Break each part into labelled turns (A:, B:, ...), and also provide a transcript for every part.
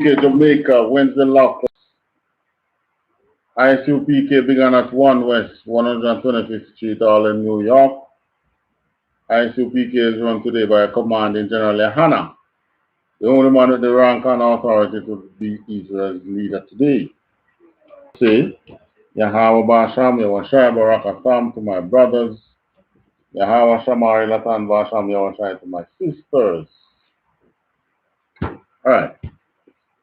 A: Jamaica, Wednesday lock. I.S.U.P.K began at 1 West, 125th Street, all in New York. I.S.U.P.K is run today by Commanding General YAHANNA, the only man with the rank and authority to be Israel's leader today. Say, Yahweh Basham, Yahweh Barakatam to my brothers, Yahweh Shamari Latan Basham, Yahweh to my sisters. Alright,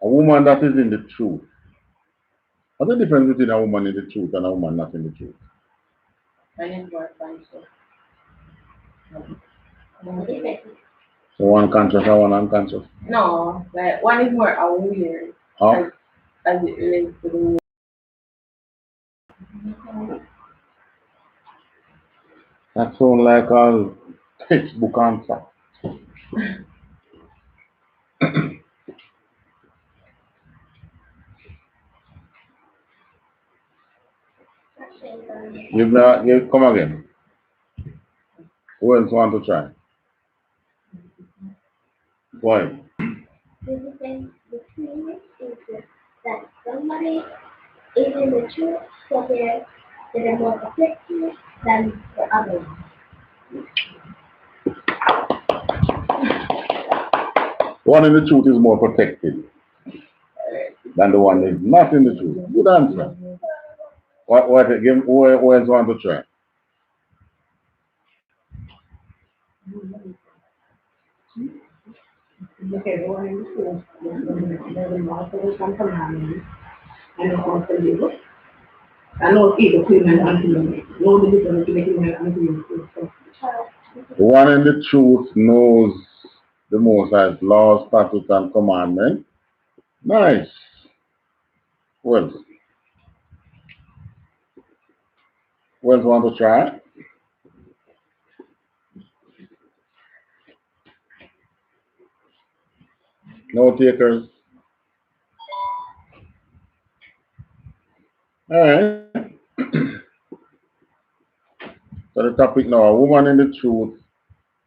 A: a woman that is in the truth. What's the difference between a woman in the truth and a woman not in the truth? So one conscious and one unconscious?
B: No, like one is more aware as it relates to the
A: That sounds like a textbook answer. You come again. Who else want to try? Go ahead.
C: The difference between it is that somebody is in the truth, so they're more protected than the others.
A: One in the truth is more protected than the one that is not in the truth. Good answer. Who else want to try?
D: Okay, one in the truth, there's more for some commandments, and it's also legal. I know it's either clean and unclean. No difference between clean and unclean.
A: The one in the truth knows the Most High's laws, statutes, and commandments. Nice. Who else? Who else want to try? No takers. All right. So the topic now, a woman in the truth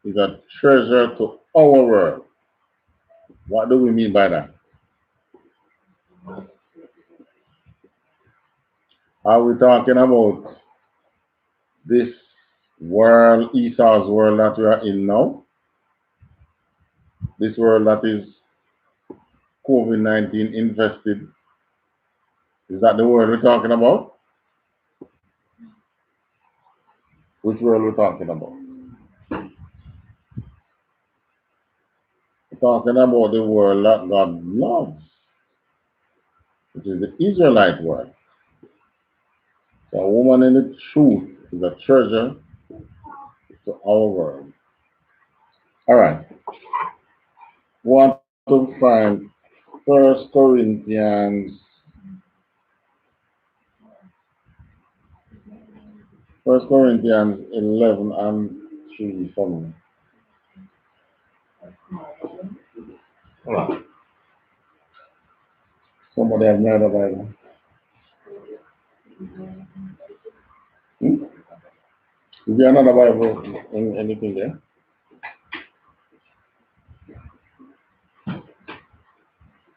A: is a treasure to our world. What do we mean by that? Are we talking about this world, Esau's world that we are in now? This world that is COVID-19 infested. Is that the world we're talking about? Which world we're talking about? We're talking about the world that God loves, which is the Israelite world. So a woman in the truth is a treasure to our world. All right. We want to find 1 Corinthians 11 and 3 for me. Somebody has another Bible. Is there another Bible in anything there?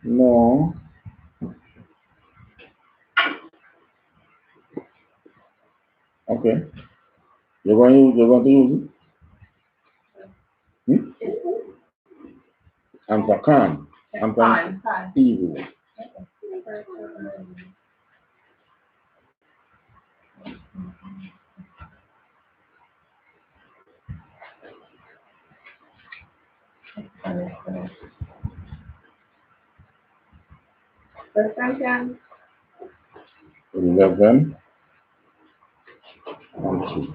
A: No. Okay. You're going to use it? Answer can. Answer evil.
B: First Corinthians
A: 11 and 2.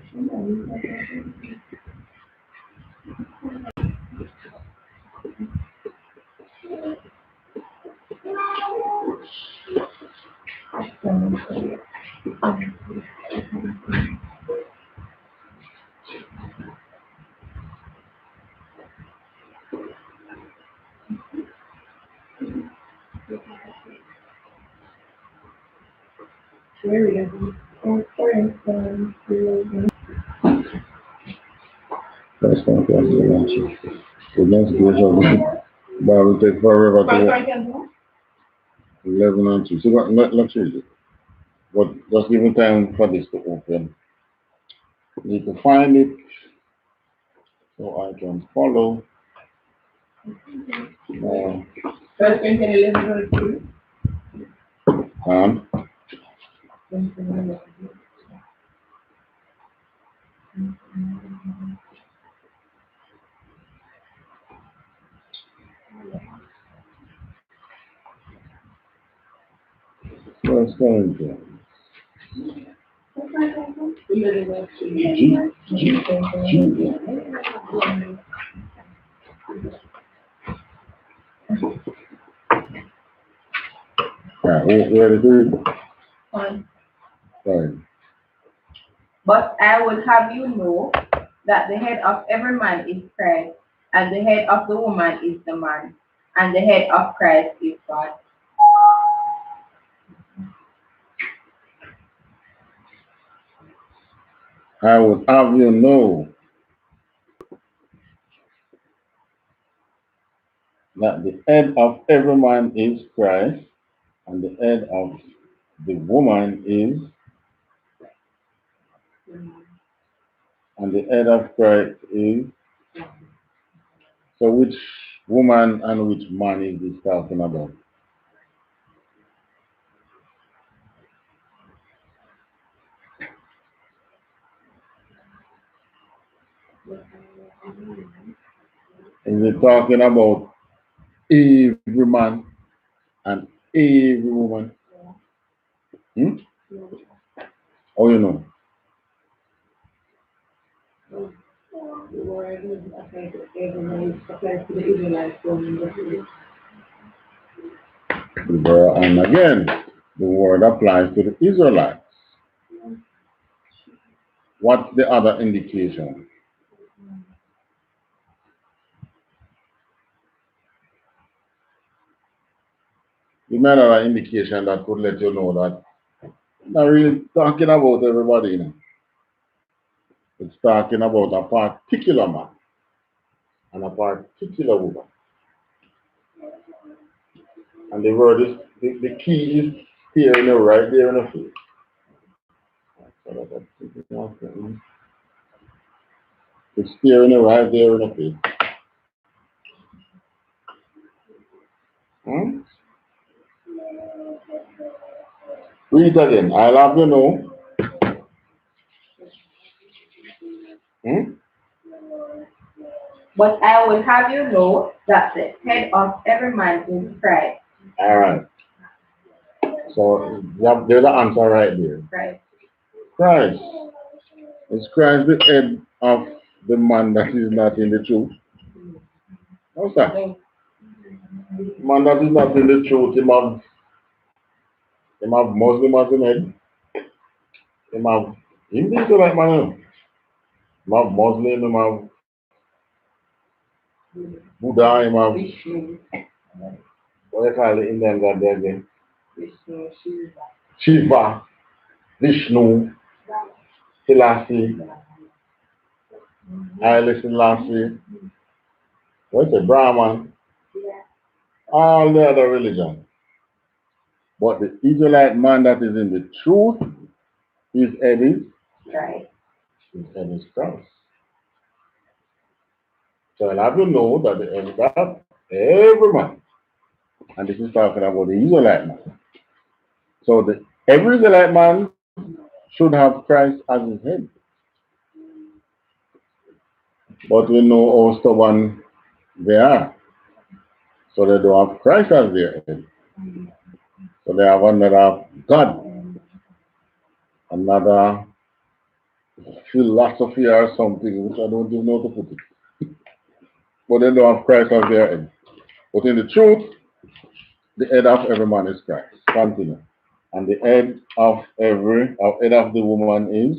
D: Where is it?
A: First Corinthians 11. The next verse of the Bible takes forever to 11 and 2. So let's read it. But just give me time for this to open. Need to find it so I can follow.
B: First Corinthians 11:2.
A: And First Corinthians. Right, where to read? Right.
B: But I would have you know that the head of every man is Christ, and the head of the woman is the man, and the head of Christ is God.
A: I would have you know that the head of every man is Christ, and the head of the woman is, and the head of Christ is. So which woman and which man is this talking about? Is it talking about every man and every woman? Hmm? Oh, you know.
D: The word is applied to everyone, applies to the Israelites.
A: And again, the word applies to the Israelites. What's the other indication? The another indication that could let you know that not really talking about everybody, you know. It's talking about a particular man and a particular woman. And the word is, the key is here, you know, right there in the face. It's here, you know, right there in the face. Hmm? Read it again. I'll have you know. Hmm?
B: But I will have you know that the head of every man is Christ.
A: All right. So there's the answer right there.
B: Christ.
A: Christ. Is Christ the head of the man that is not in the truth? No, sir. Man that is not in the truth, him have Muslim as him head. Him have Hindu like man. Him have Muslim, him have Buddha, him have what you call the Indian god there again? Shiva, Vishnu, Selassie, Haile Selassie, what's it, Brahman, all the other religions. But the Israelite man that is in the truth, his head is
B: Right.
A: his head is Christ. So I'll have you know that every man, and this is talking about the Israelite man. So every Israelite man should have Christ as his head. But we know how stubborn they are. So they don't have Christ as their head. So they have another God, another philosophy or something, which I don't even know how to put it. But they don't have Christ as their head. But in the truth, the head of every man is Christ. Continue. And the head of the woman is.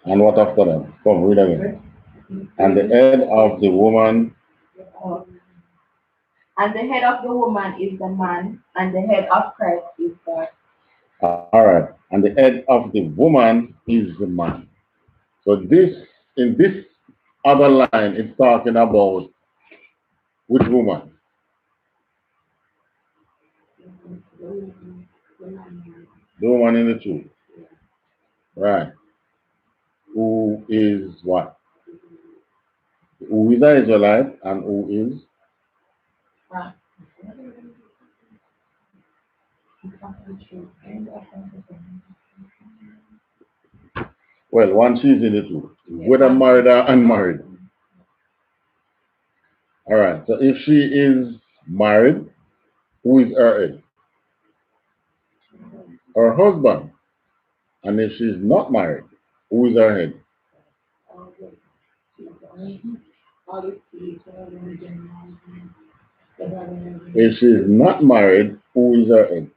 A: And what after that? Come, read again. And the head of the woman.
B: And the head of the woman is the man, and the head of Christ is God.
A: All right. And the head of the woman is the man. So in this other line, it's talking about Which woman? The woman in the truth. Right. Who is what? Who is an Israelite and who is? Well, one she's in the truth, whether married or unmarried. All right. So if she is married, who is her head? Her husband. And if she's not married, who is her head? If she's not married, who is her head?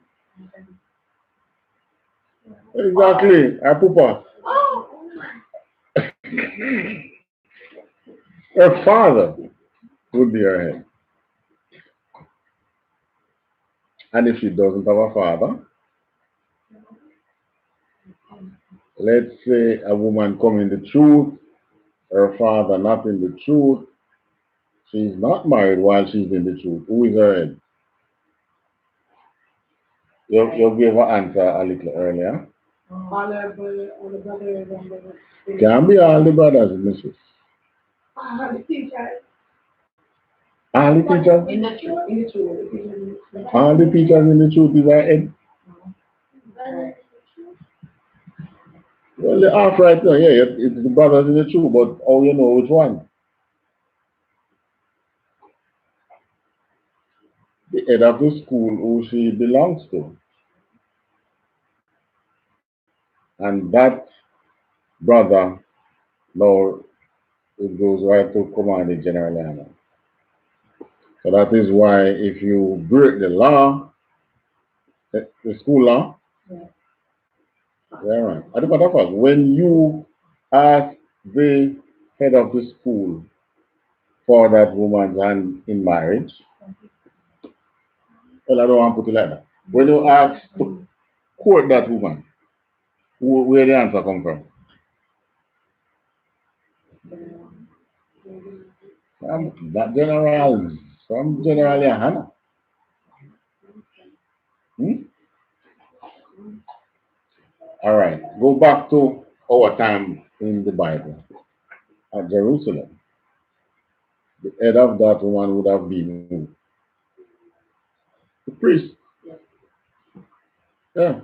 A: Exactly. Her papa. Her father would be her head. And if she doesn't have a father, let's say a woman come in the truth, her father not in the truth, she's not married while she's in the truth. Who is her head? You gave an answer a little earlier.
D: All the brothers and
A: Can be all the brothers and sisters.
D: the teachers.
A: All the teachers?
D: In the truth.
A: All the teachers in the truth is her head. Well, they're off right now. Yeah, it's the brothers in the truth, but how you know which one? The head of the school who she belongs to. And that brother, now it goes right to command General Anna. So that is why if you break the law, the school law, yeah, right. As a matter of fact, when you ask the head of the school for that woman's hand in marriage, well, I don't want to put it like that. When you ask to court that woman, where the answer come from? That general, from General Yahanna. Hmm? All right, go back to our time in the Bible at Jerusalem. The head of that woman would have been who? The priest. Yeah.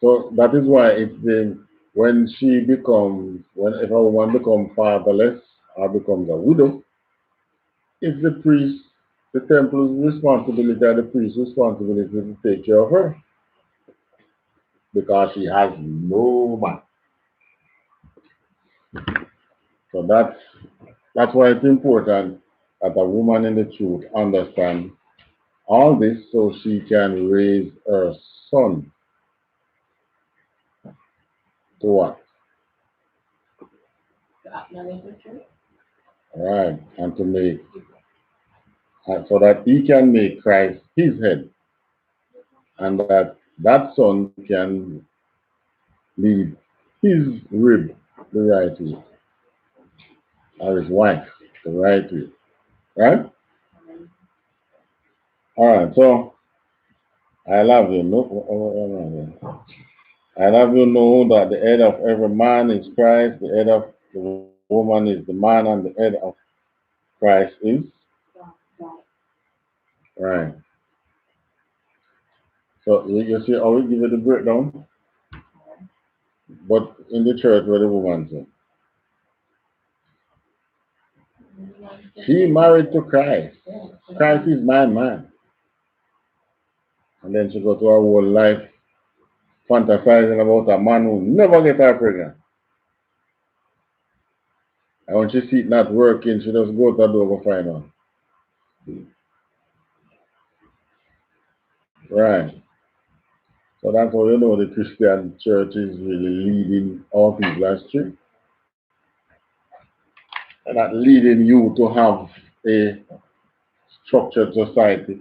A: So that is why it's the when she becomes, if a woman becomes fatherless or becomes a widow, it's the priest, the temple's responsibility or the priest's responsibility to take care of her because she has no man. So that's why it's important that a woman in the truth understand all this so she can raise her son to what? Right, and to make, so that he can make Christ his head, and that son can lead his rib the right way, or his wife the right way, right? All right, so I love you. I love you know that the head of every man is Christ, the head of the woman is the man, and the head of Christ is right. So you see how we give you the breakdown, but in the church where the woman said, she married to Christ. Christ is my man. And then she go to her whole life fantasizing about a man who never get her pregnant. And when she see it not working, she just go to the door to find out. Right. So that's how you know the Christian church is really leading all people astray. And not leading you to have a structured society.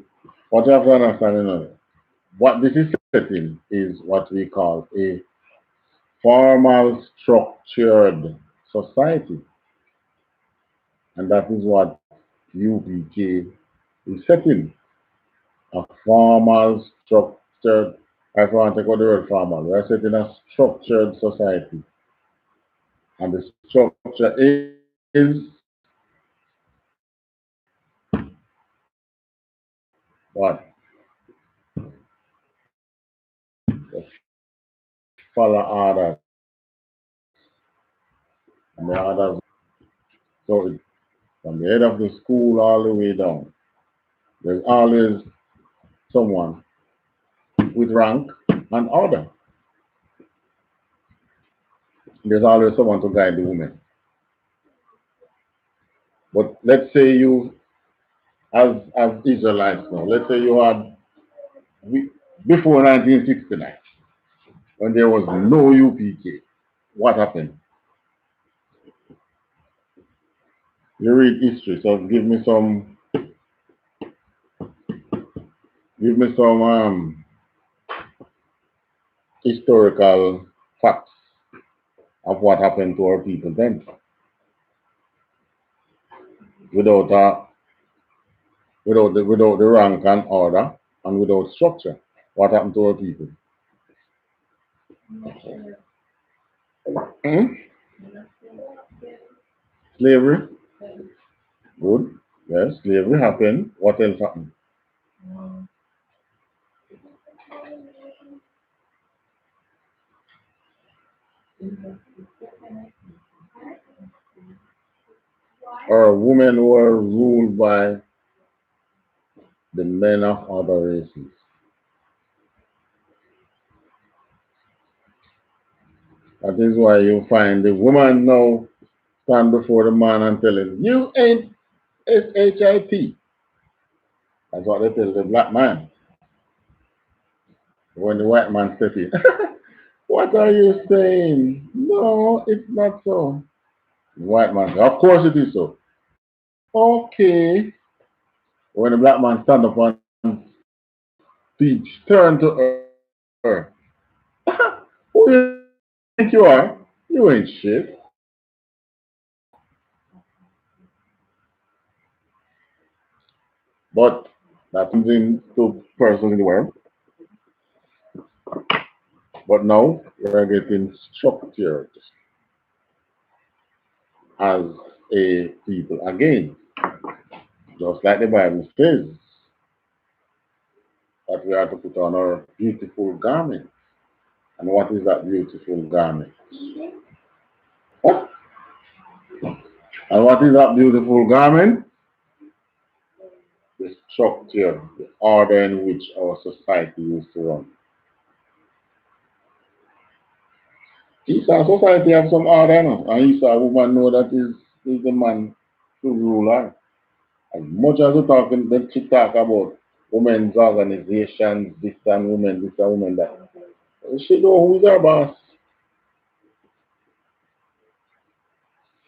A: What you have to understand, you know, what this is setting is what we call a formal structured society. And that is what UPK is setting. A formal, structured, I want to take out the word formal, we are setting a structured society. And the structure is what? Follow orders. And the orders. So it's from the head of the school all the way down. There's always someone with rank and order. There's always someone to guide the women. But let's say you, as Israelites now, let's say you had before 1969, when there was no UPK, what happened? You read history, so give me some historical facts of what happened to our people then, without without the rank and order and without structure. What happened to our people? Hmm? Slavery. Good. Yes, slavery happened. What else happened? Our women were ruled by the men of other races. That is why you find the woman now stand before the man and tell him, "You ain't SHIT." That's what they tell the black man. When the white man step in, "What are you saying? No, it's not so." The white man says, "Of course it is so." Okay. When the black man stand up and speech, turn to her. Who you think you are? You ain't shit. But that comes into persons in the world. But now we're getting structured as a people again. Just like the Bible says that we are to put on our beautiful garment. And what is that beautiful garment? What? And what is that beautiful garment? The structure, the order in which our society used to run. Esau society have some order now. And Esau woman know that is the man to rule her. As much as we talking, then she talk about women's organizations, this and women, this and women that. She know who's her boss.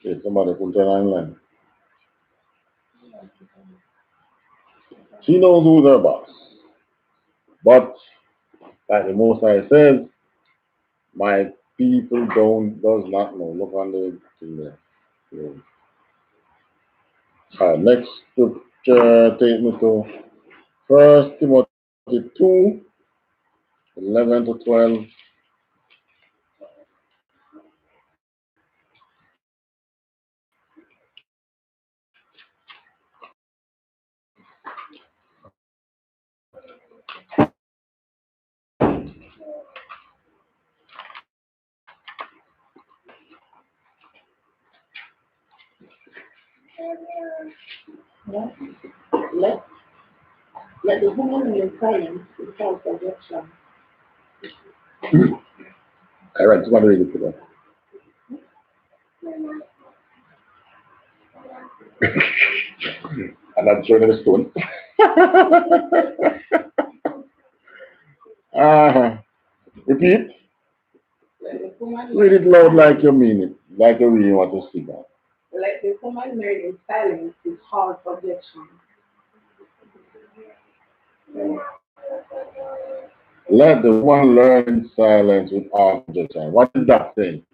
A: Okay, somebody put her online. She knows who's her boss. But like the Most High says, my people does not know. Look on the thing there. Yeah. Next scripture take me to 1 Timothy 2:11 to 12.
D: Let, let the woman remain silent without objection.
A: All right, somebody read it today. And I'm showing the stone. Repeat.
D: Let the woman
A: Read it loud like you mean it. Like you really want to speak out.
D: let the woman remain silent without objection.
A: Let the one learn in silence without objection. What is that saying?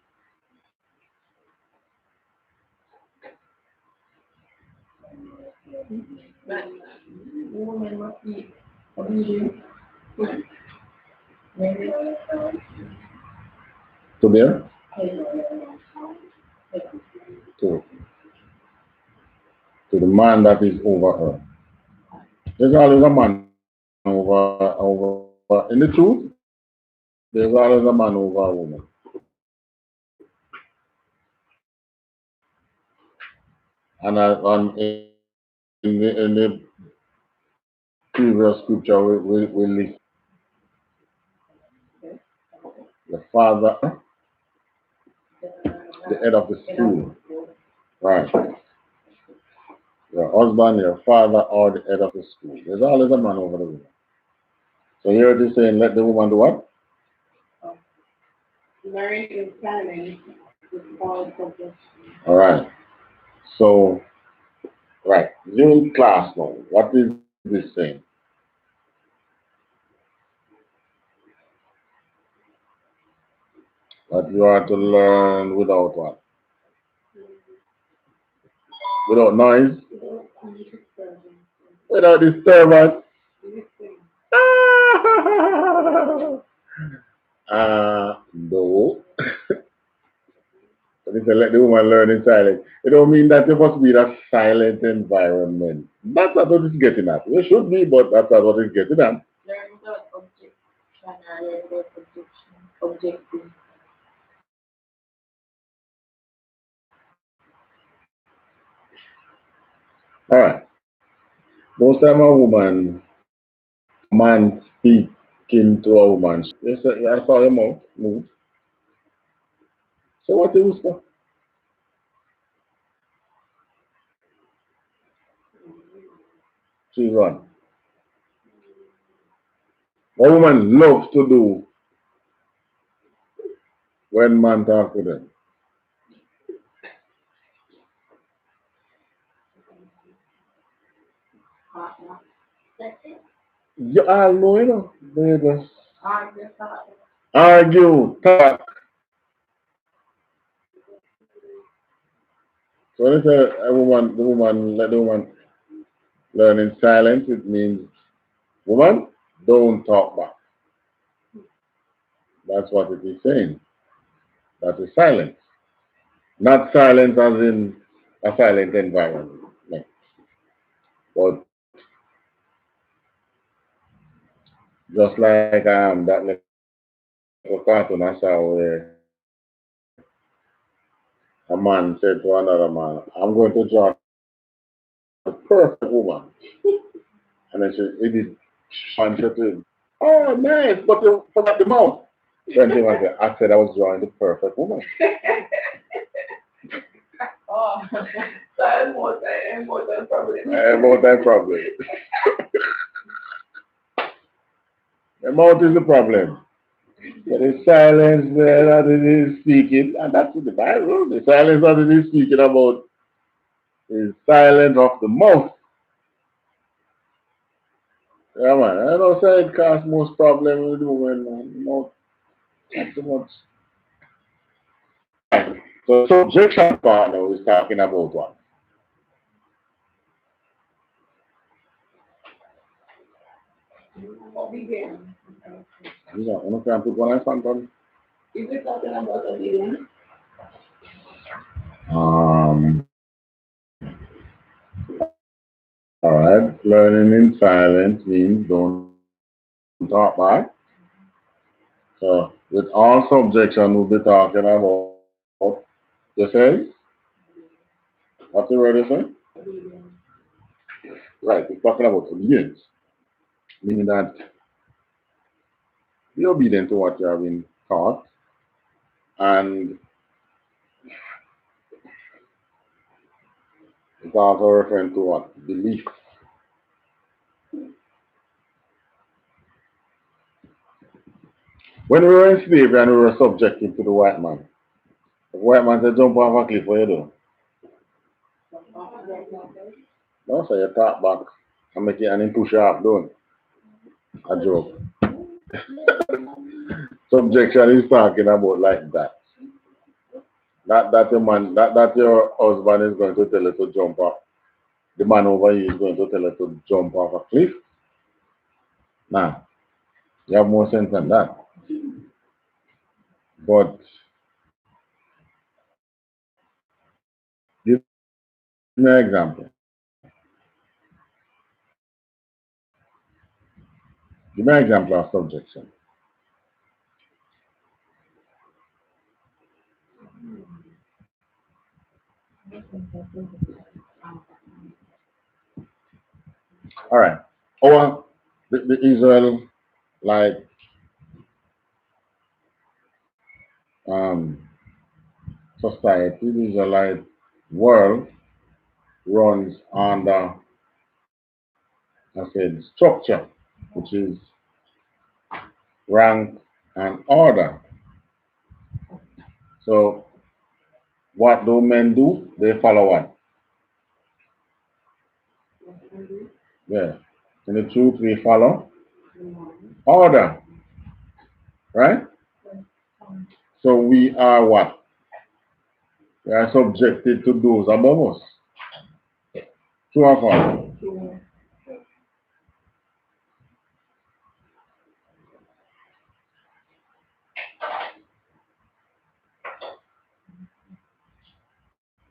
D: But woman must be obedient. Maybe.
A: To there? To the man that is over her. There's always a man over in the truth, there's always a man over a woman. And in the previous scripture we list the father, the head of the school. Right. Your husband, your father, or the head of the school. There's always a man over the woman. So here it is saying, let the woman do what?
D: Learn in silence with all subjects.
A: All right. So, right. You're in class now. What is this saying? That you are to learn without what? Without noise? Without disturbance? No. But if you let the woman learn in silence, it don't mean that there must be that silent environment. That's not what it's getting at. It should be, but that's not what it's getting at.
D: Learn without objective.
A: All right. Most time a man speaking to a woman. Yes, I saw your mouth move. So what do you whisper? She's on. What woman loves to do when man talk to them.
C: That's it.
A: You all know, you know. They just argue, talk. So when they say let the woman learn in silence, it means, woman, don't talk back. That's what it is saying. That is silence. Not silence as in a silent environment. No. But just like that little cartoon I saw where a man said to another man, I'm going to draw the perfect woman. And then he did and said to him, oh nice, but you forgot the mouth. Then he was like, I said I was drawing the perfect woman.
D: Oh, that's more than problem.
A: More than problem. The mouth is the problem. But the silence that it is speaking, and that's in the Bible, the silence that it is speaking about is silence of the mouth. Yeah, man. I don't say it causes most problem with the woman, man. The mouth, not too much. So subjection part now is talking about what?
D: Obedience.
A: You know, I'm not put one in front of me.
D: Is it talking about obedience?
A: All right. Learning in silence means don't talk back. So with all subjection, we'll be talking about the say. What's the word you say? Right. We're talking about obedience, meaning that be obedient to what you have been taught, and it's also referring to what? Belief. When we were in slavery and we were subjected to the white man, the white man said, jump off a cliff, what you do? No, so you talk back and make it and then push you off, don't you? A joke. Subjection is talking about like that. Not that your man, that your husband is going to tell you to jump up the man over here is going to tell her to jump off a cliff. Nah, you have more sense than that. But give me an example. Give me an example of subjection. All right. Or the Israel, like, society, the Israelite world runs under, I said, structure, which is rank and order. So what do men do? They follow what? Yeah. In the truth, we follow order, right? So we are what? We are subjected to those above us. True or false?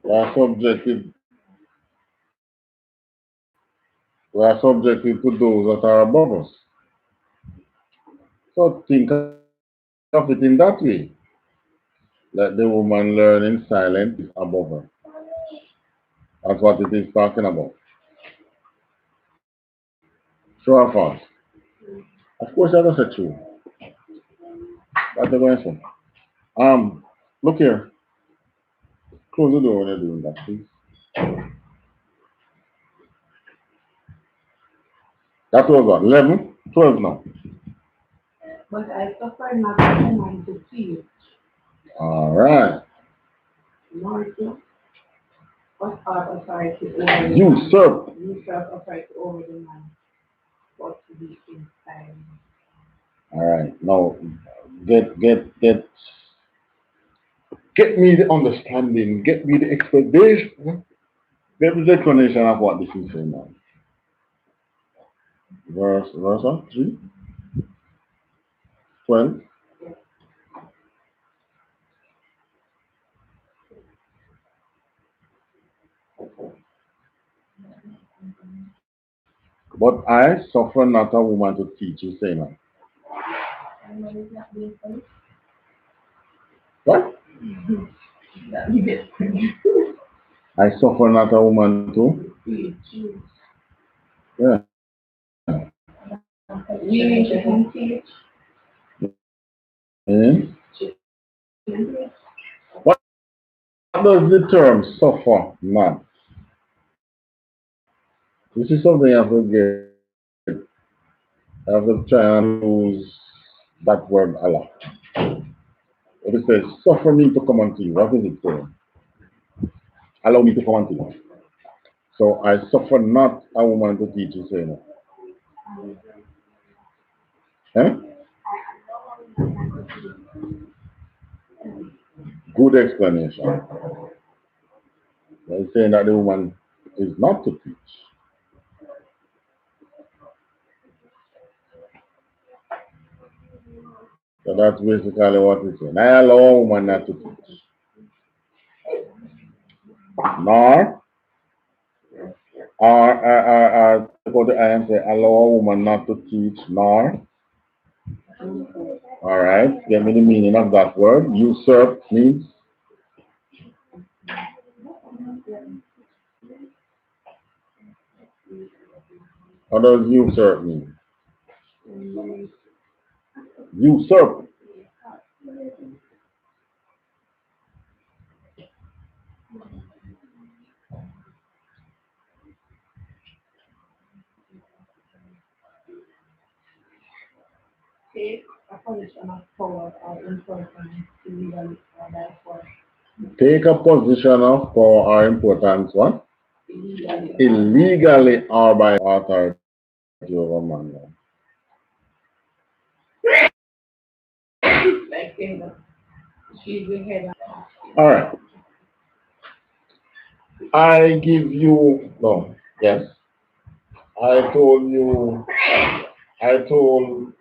A: We are subjected. We are subjected to those that are above us. So think of it in that way. Let the woman learn in silence is above her. That's what it is talking about. True or false? Of course, I just say true. That's the question. Look here. Close the door when you're doing that, please. That was what? 11? 12 now.
D: But I suffer not a woman to teach,
A: All right.
D: nor to authority over the man.
A: Usurp.
D: Usurp authority over the man, but to be in silence.
A: All right. Now, get me the understanding. Get me the explanation. Get me the explanation of what this is saying now. Verse what? 3? 12. But I suffer not a woman to teach you, say now. What? I suffer not a woman to? Yeah.
D: You can teach.
A: And what does the term suffer not? This is something you have to get. I have to try and use that word a lot. If it says, suffer me to come unto you, what is it saying? Allow me to come unto you. So I suffer not a woman to teach you, saying it. Eh? Good explanation. He's saying that the woman is not to teach. So that's basically what he's saying. I allow a woman not to teach. Nor, go to I and say, allow a woman not to teach, nor. All right, give me the meaning of that word. Usurp means? What does usurp mean? Usurp.
D: Take a position of power or importance illegally or by force.
A: Take a position of power or importance, what?
D: Illegally.
A: Illegally or by authority over man.
D: Like saying that she's the head of
A: All right. I give you, no. Yes. I told you, I told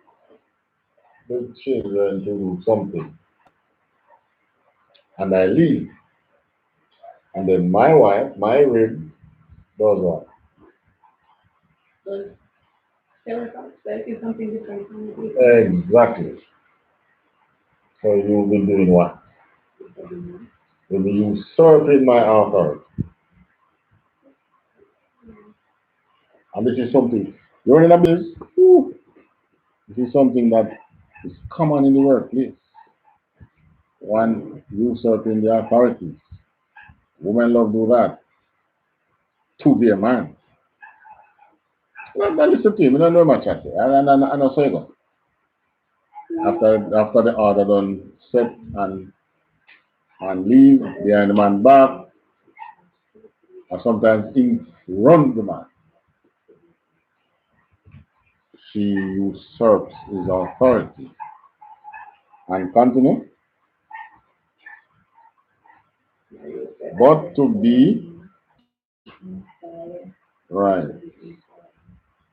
A: the children to do something, and I leave. And then my wife, my rib, does what?
D: So they were expecting something different from what we
A: Exactly. So you'll be doing what? You'll be usurping my authority. And this is something, you're in a business, this is something that is common in the workplace. One usurping the authorities. Women love do that to their man. Well, listen to him, we don't know much at it. I know so you go. After the order done set and leave, behind the man back, and sometimes he runs the man. She usurps his authority. And continue. But to be right.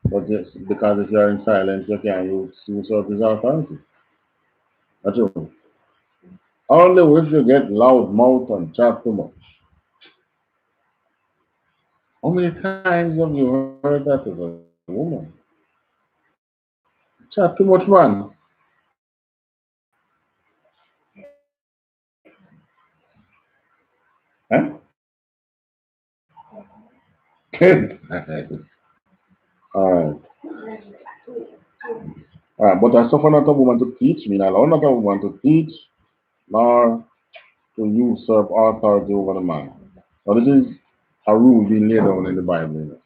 A: But yes, because if you're in silence, you can't usurp his authority. That's true. Only if you get loud mouth and chat too much. How many times have you heard that as a woman? Chat too much, man. Huh? All right. All right. But I suffer not a woman to teach me, and allow not a woman to teach, nor to usurp authority over the man. Now, this is a rule being laid down in the Bible.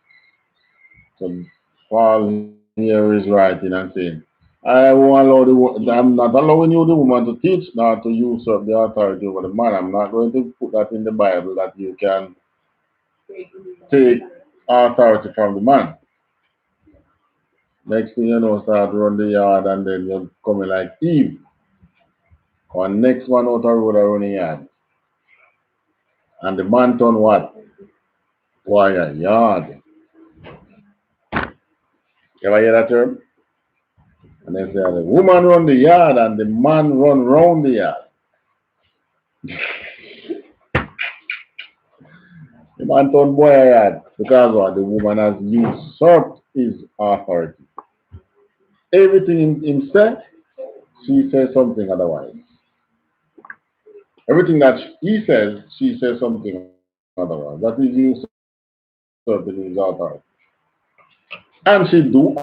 A: So Paul here is writing and saying, I'm not allowing you, the woman, to teach, nor to usurp the authority over the man. I'm not going to put that in the Bible that you can take authority from the man. Next thing you know, start run the yard and then you're coming like Eve. Or next one out of road are running yard. And the man turn what? Why a yard. You ever hear that term? And they say the woman run the yard and the man run round the yard. The man turn boy a yard because what? The woman has usurped his authority. Everything him said, she says something otherwise. Everything that he says, she says something otherwise. That is usurping his authority. And she do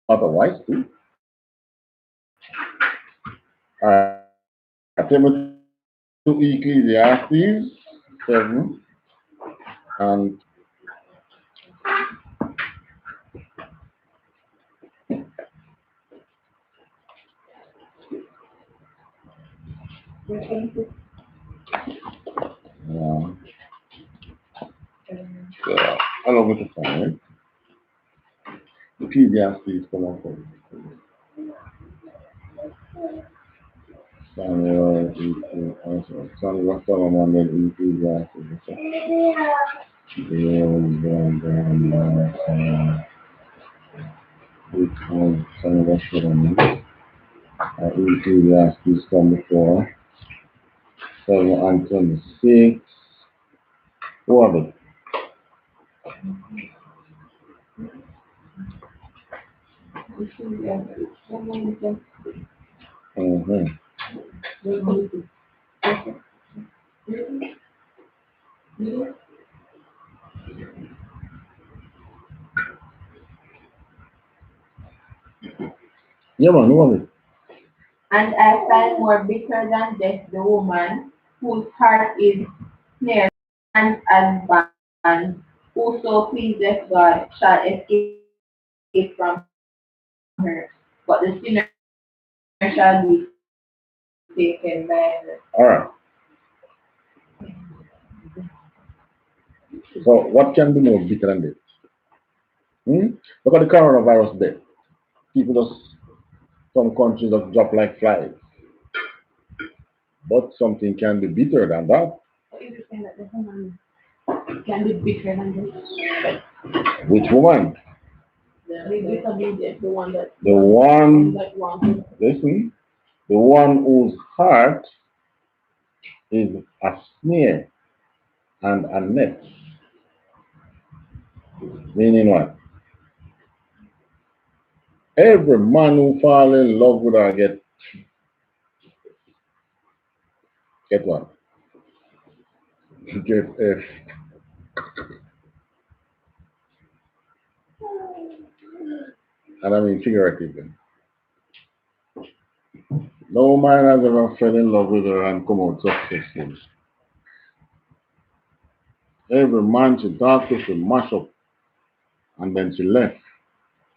A: otherwise too. Alright, Timothy to Ecclesiastes 7 and allow me to find it. Ecclesiastes, come on, Samuel, Samuel, Solomon, then Ecclesiastes. Samuel, Solomon, Ecclesiastes 24, 7 and 26. Who are they? Mm-hmm. Yeah, man, who are they?
B: And I find more bitter than death the woman whose heart is snared and as band. Whoso pleaseth God shall escape from her, but the sinner shall be taken by her.
A: All right. So, what can be more bitter than this? Look at the coronavirus death. People just, some countries just drop like flies. But something can be bitter than that.
D: What you saying that the woman can be bigger than this.
A: Which woman?
D: The disobedient, the one that
A: Listen, the one whose heart is a snare and a net. Meaning what? Every man who fall in love with her get what? Get F. And I mean figuratively. No man has ever fell in love with her and come out successful. Every man she talked to, she mash up. And then she left.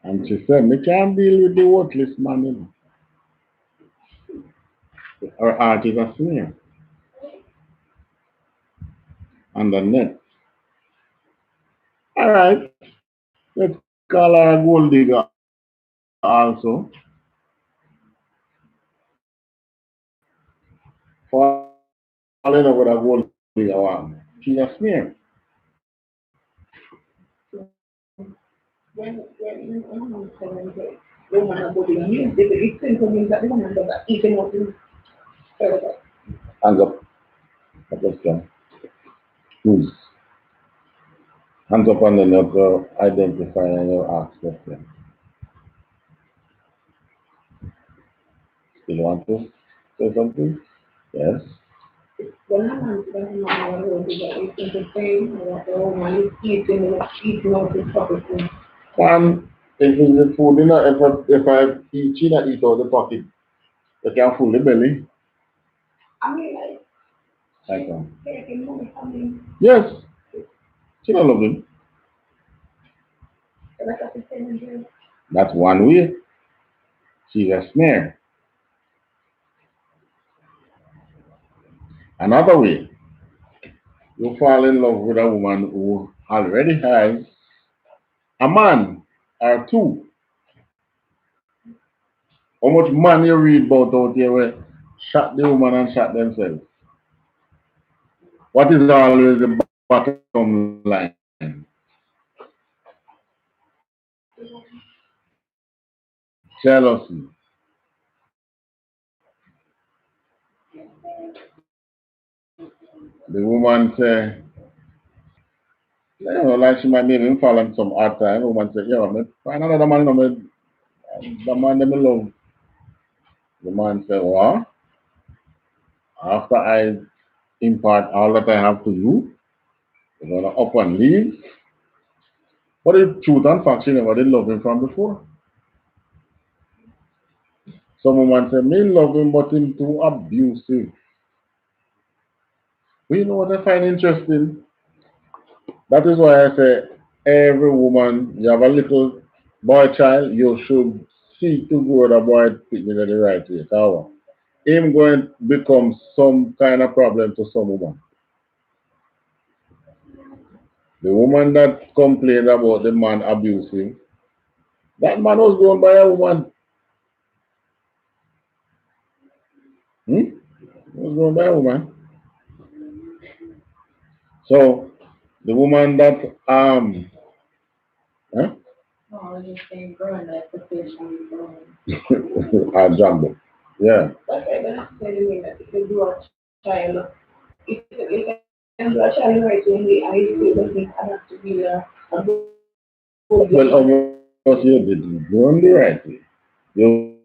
A: And she said, "Me can't deal with the worthless man, you know." Her heart is a snare. And the net. All right. Let's call her a gold digger also. Falling over a gold digger one. She's a snare.
D: The woman about the youth, it seems to me that the woman does that even more than further.
A: Hands up. A question. Who's? Hands up and then you have to identify and you ask question. Still want to say something? Yes.
D: When a man doesn't know what to do, it's entertaining, what the woman is eating out the proper food.
A: One, if it's the food, you know, if I eat, she not eat out the pocket, you can full the belly.
D: I mean, like,
A: Like
D: taking money from him,
A: yes, she don't love him.
D: that's what I'm saying.
A: That's one way. She's a snare. Another way, you fall in love with a woman who already has a man or two. How much man you read about out here where shot the woman and shot themselves? What is always the bottom line? Jealousy. The woman say, you know, like she might be even falling some hard time. The woman say, yeah, me find another man, you know, the man that me love. The man say, what? After I impart all that I have to you, you're gonna up and leave. But the truth and fact, she never did love him from before. Some woman say, me love him, but him too abusive. But you know what I find interesting? That is why I say every woman, you have a little boy child, you should seek to grow the boy picking in the right way. How? Him going to become some kind of problem to some woman. The woman that complained about the man abusing, that man was grown by a woman. Hmm? He was grown by a woman. So the woman that huh?
B: No, I was just saying growing like the fish and growing.
A: Jumbo. Yeah.
D: But I don't necessarily mean that if you do a child, if you can do a child right in the I still doesn't have to be a good
A: Well, of course you did. You on the right way. You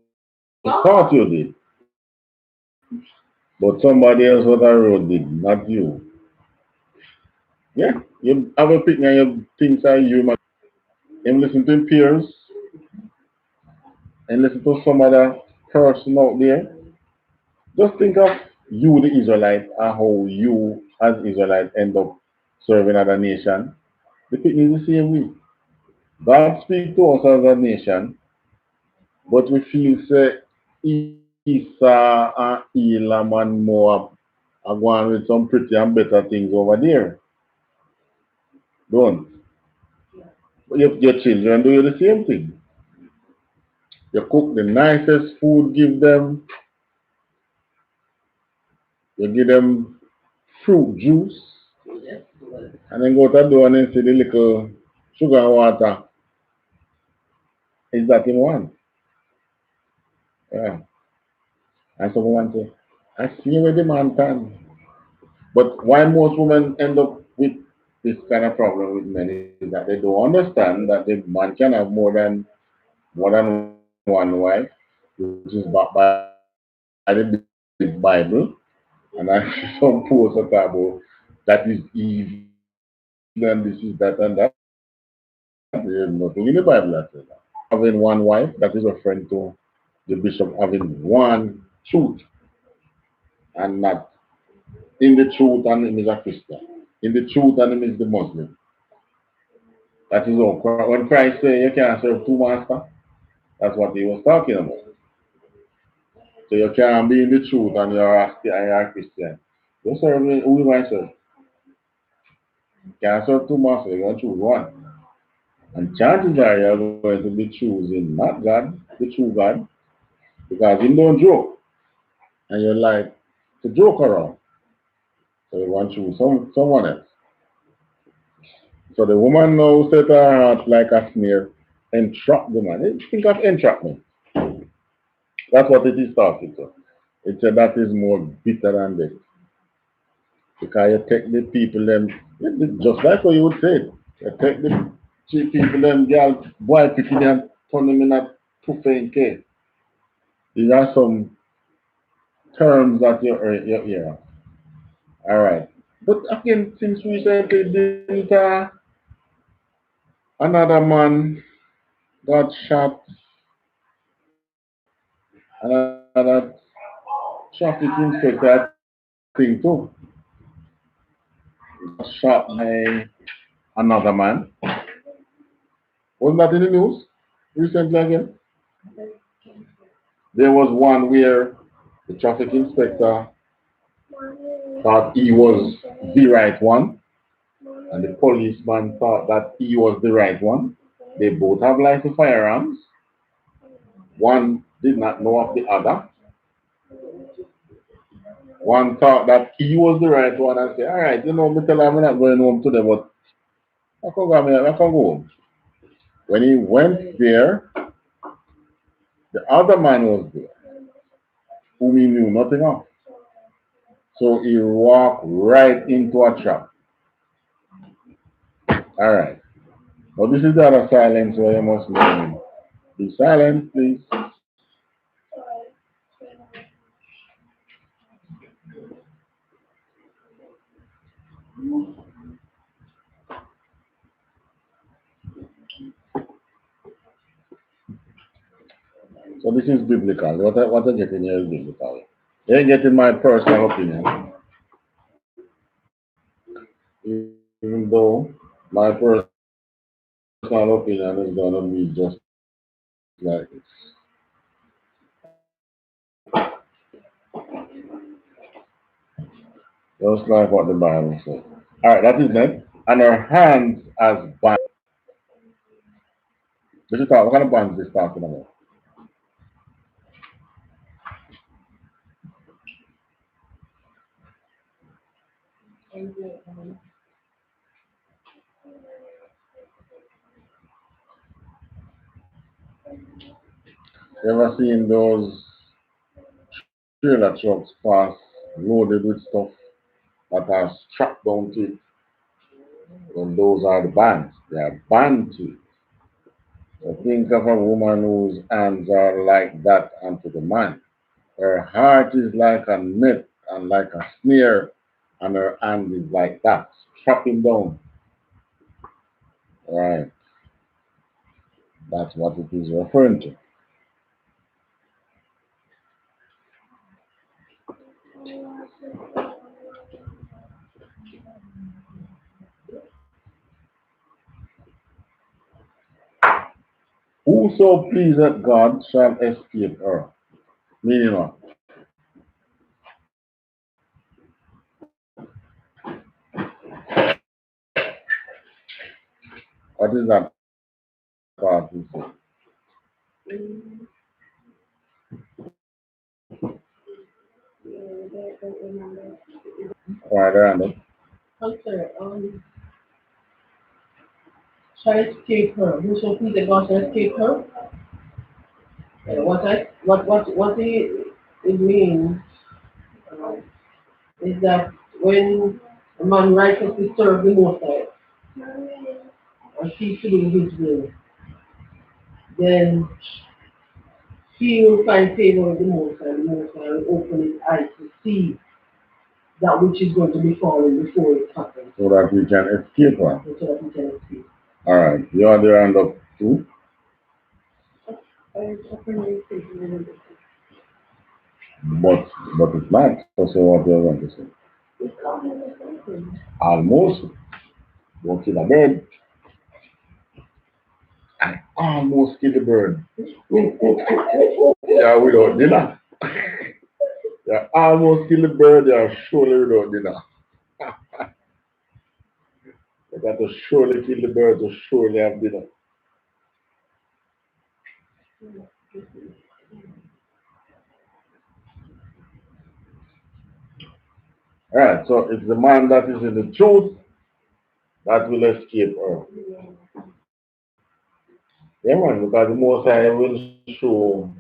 A: thought you did. But somebody else on the road did, not you. Yeah. You have a picnic and you think that you might listen to peers and listen to some other person out there. Just think of you, the Israelite, and how you, as Israelite, end up serving other nation. The picnic is the same way. God speaks to us as a nation, but we feel say Esau and Elam and Moab are going with some pretty and better things over there. Don't. But your children do the same thing. You cook the nicest food, give them, you give them fruit juice, And then go to the door and then see the little sugar and water. Is that him want? Yeah. And so woman say, I see where the man can. But why most women end up with this kind of problem with men is that they don't understand that the man can have more than one wife, which is backed by the Bible. And I see some posts about that is evil and this is that and that. There's nothing in the Bible that says that. Having one wife, that is referring to the bishop having one truth and not in the truth and him is a Christian. In the truth and him is the Muslim. That is all. When Christ said you can't serve two masters, that's what he was talking about. So you can't be in the truth and you're a Christian. You serve who you might serve. You can't serve two masters, you're going to choose one. And chances are you're going to be choosing not God, the true God, because he don't joke. And you like to joke around. So you want to choose someone else. So the woman now set her heart like a snare, entrap the man. Think of entrapment. That's what it is talking to. It said that is more bitter than this. Because you take the people them, just like what you would say. You take the cheap people them, girl, boy picking them, turn them in a puffing case. These are some terms that you hear. All right. But again, since recently, didn't another man got shot, another traffic inspector, I think too, got shot by another man. Wasn't that in the news recently again? There was one where the traffic inspector thought he was the right one, and the policeman thought that he was the right one. They both have licensed firearms. One did not know of the other. One thought that he was the right one and said, all right, me tell him I'm not going home today, but I can go home. When he went there, the other man was there, whom he knew nothing of. So he walked right into a trap. All right. Now this is the other silence where you must learn. Be silent, please. So this is biblical. What I get in here is biblical. You ain't getting my personal opinion, even though my personal opinion is gonna be just like this. Just like what the Bible says. All right, that is next. And her hands as bands. This is what kind of bands is talking about? You ever seen those trailer trucks pass loaded with stuff that are strapped down to it? And those are the bands. They are band to it. So think of a woman whose hands are like that unto the man. Her heart is like a net and like a snare, and her hand is like that, strapping down. Right. That's what it is referring to. Whoso pleaseth God shall escape her. Meaning what? What is that part he said? Right around it.
D: Hunter, shall escape her. Whoso pleases God shall escape her. What it means is that when a man righteously serves the Most High and seeks to do His will, then he will find favor with the Most High. The Most High will open his eyes to see that which is going to be falling before it happens.
A: So that we can escape her.
D: So that we can escape.
A: Alright, you are there and up too? But it's not. So what you're going to say? Almost. Don't kill a bird. I almost killed a bird. Yeah, without dinner. Yeah, almost killed a bird. Yeah, surely without dinner. I got to surely kill the bird to surely have dinner. Alright, so it's the man that is in the truth that will escape her. Yeah, man, because the Most High will show,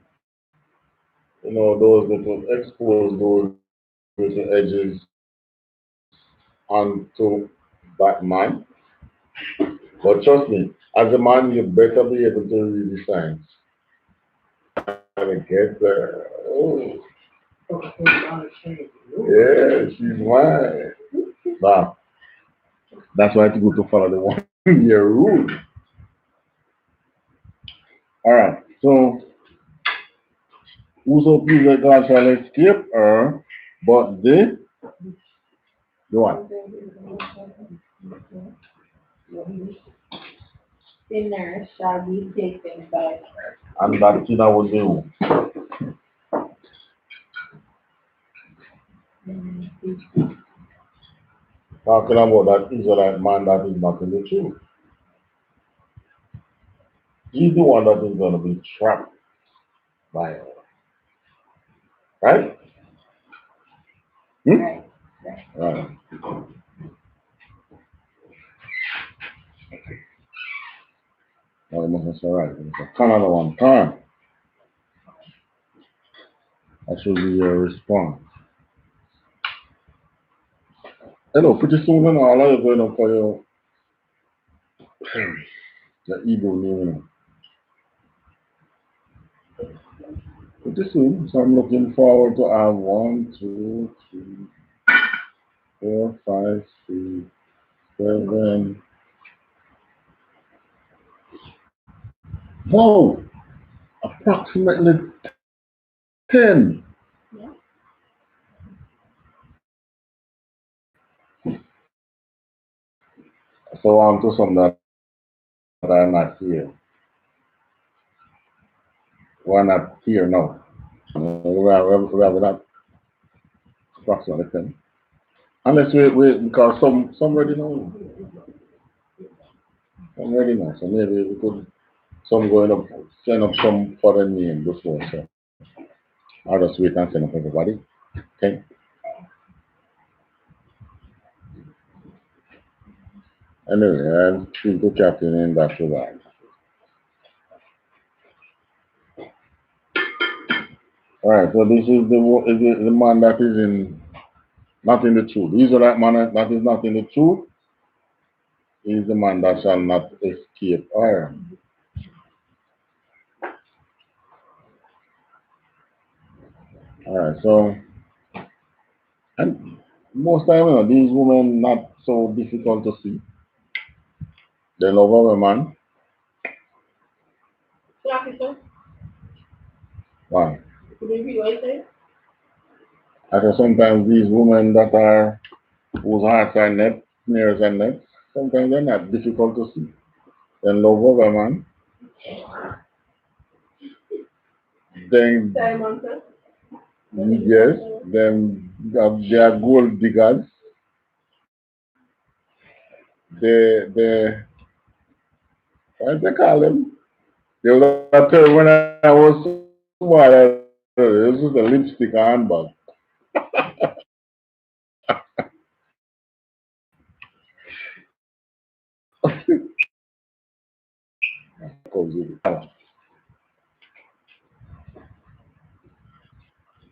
A: those little expose those little edges onto that man. But trust me, as a man, you better be able to read the signs. And get there. Oh, yeah, she's mine. But that's why it's good to follow the 1 year rule. Alright, so whoso pleases God shall escape her, but the one.
B: Sinners shall be taken by her.
A: And that sinner will be who? Talking about that Israelite man that is not in the truth. He's the one that is going to be trapped by her. Right?
B: Right.
A: Right. That's alright. It's another one time. That should be your response. Hello, pretty soon and all of you going up for your the ego name. Pretty soon, so I'm looking forward to have 1, 2, 3, 4, 5, 6, 7. Whoa! Approximately 10.
B: Yeah.
A: So on to some that are not here. We're not here now. We have that approximately 10. Unless we because some already know. Some already know. So maybe we could some going up send up some for the name before. So I'll just wait and send up everybody. Okay. Anyway, I'll speak to Captain and Dr. Wang. Alright, so this is the man that is in not in the truth. These are that man that is not in the truth. He is the man that shall not escape her. Alright, so and most time these women not so difficult to see. They love our man. Why? Because sometimes these women that are whose hearts are net, snares and nets, sometimes they're not difficult to see. They love our man. Then yes, then they are gold diggers. They what they call them? They was a term when I was small. This is a lipstick handbag. All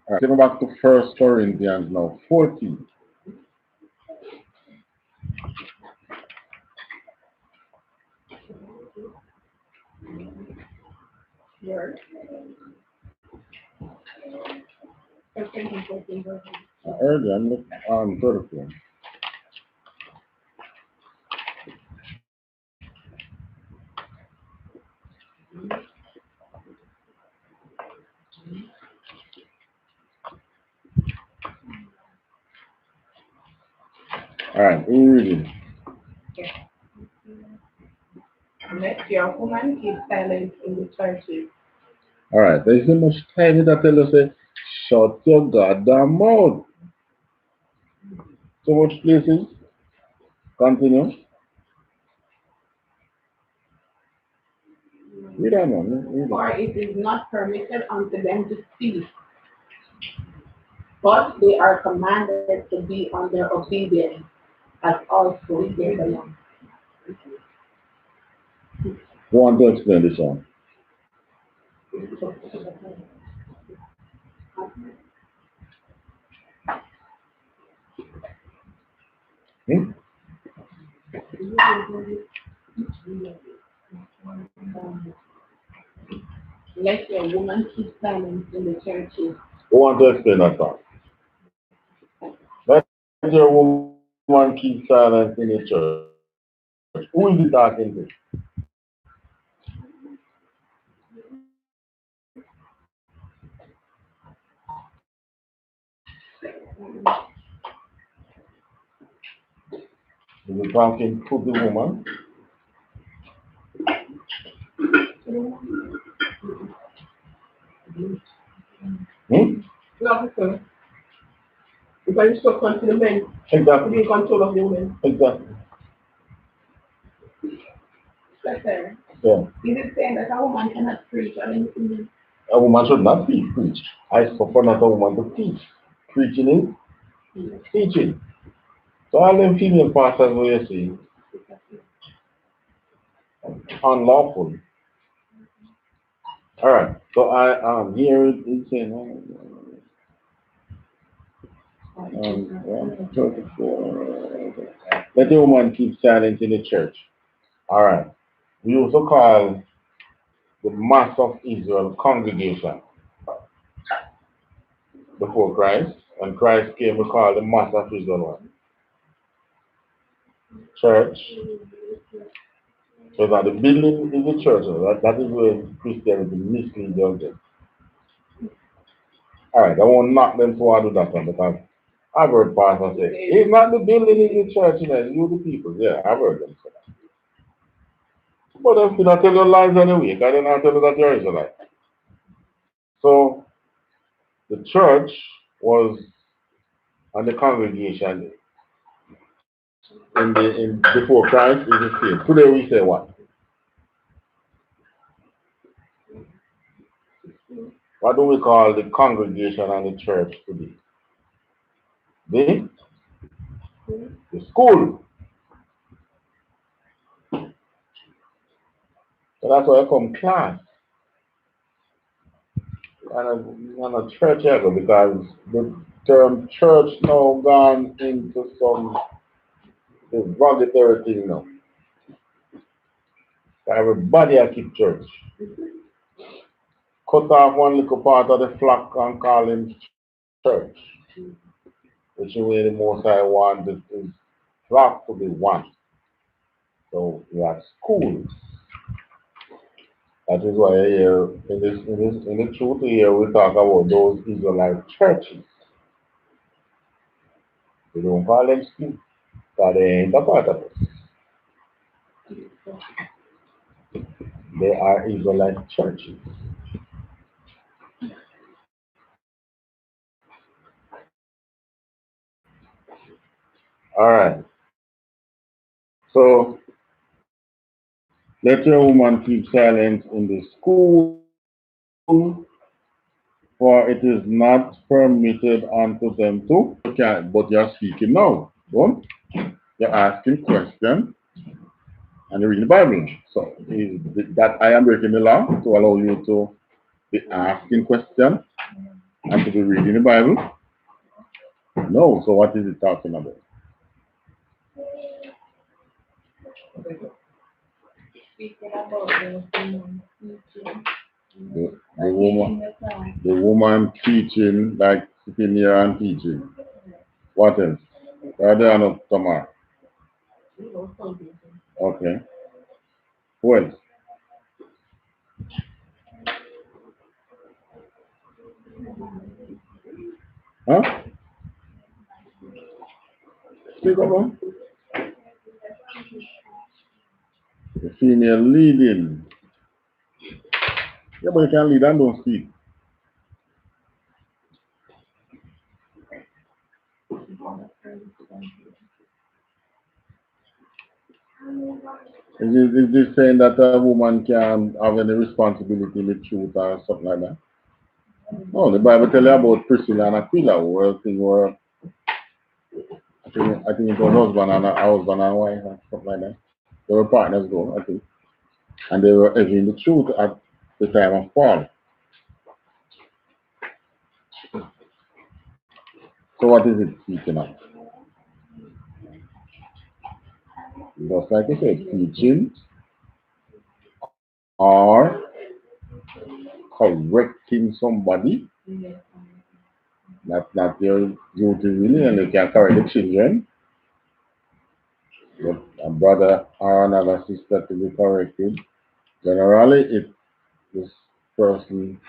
A: right, go back to 1 Corinthians now, 14.
B: Word.
A: Earlier, I'm 34. All right, who reading?
B: Let your woman keep silence in the churches.
A: All right, there's so much time that tell us, say, shut your goddamn mouth. So much places. Continue. Read on, man. Read
B: For
A: on.
B: it is not permitted unto them to speak, but they are commanded to be under obedience, as also they belong.
A: Who want to explain this one? Hmm?
B: Let your woman keep silence in the churches.
A: Who want to explain that part? Let your woman keep silence in the church. Who is he talking to? Is he talking to the woman? Hmm?
D: Officer, if I instruct to the men to
A: Exactly.
D: be in control of the women.
A: Exactly.
B: Listen,
A: Yeah.
B: is it saying that a woman cannot preach or anything?
A: A woman should not be preach. I suffer not a woman to teach. Preaching is teaching. So all them female pastors where you see unlawful. All right. So I here it's saying 34. Let the woman keep silent in the church. All right. We also call the mass of Israel congregation before Christ. When Christ came, we call the mass of Israel what? Church. So that the building is the church. That is where Christianity misleads them. All right, I won't knock them for I do that one because I've heard pastors say, it's not the building, it's the church, you the people. Yeah, I've heard them say that. But them still not tell you lies anyway, because they not tell you that you're Israelite. So the church was and the congregation in before Christ is the same. Today we say what? What do we call the congregation and the church today? The school. So that's why I come class. And a church ever because the term church now gone into some derogatory thing now. Everybody I keep church. Cut off one little part of the flock and call him church. Which is where the most I want is flock to be one. So we have schools. That is why here in the truth here we talk about those Israelite churches. We don't call them schools. Because they ain't a part of it. They are Israelite churches. All right. So let your woman keep silent in the school, for it is not permitted unto them to. But you're speaking now. Don't? You're asking questions. and you read the Bible. So that I am breaking the law to allow you to be asking questions and to be reading the Bible. No. So what is it talking about?
B: Speaking about the teaching.
A: The woman teaching, like sitting here and teaching. What else? Are there not Tamar? Okay. Who else? Huh? Speak up, man. The female leading. Yeah, but you can lead and don't speak. Is this saying that a woman can have any responsibility in the truth or something like that? No, the Bible tells you about Priscilla and Aquila, where thing were, I think it was husband and wife or something like that. They were partners though, I think. And they were heavy in the truth at the time of Paul. So what is it speaking of? Just like I said, teaching or correcting somebody. That's not your duty really, and you can correct the children. But a brother or another sister to be corrected. Generally, it's this person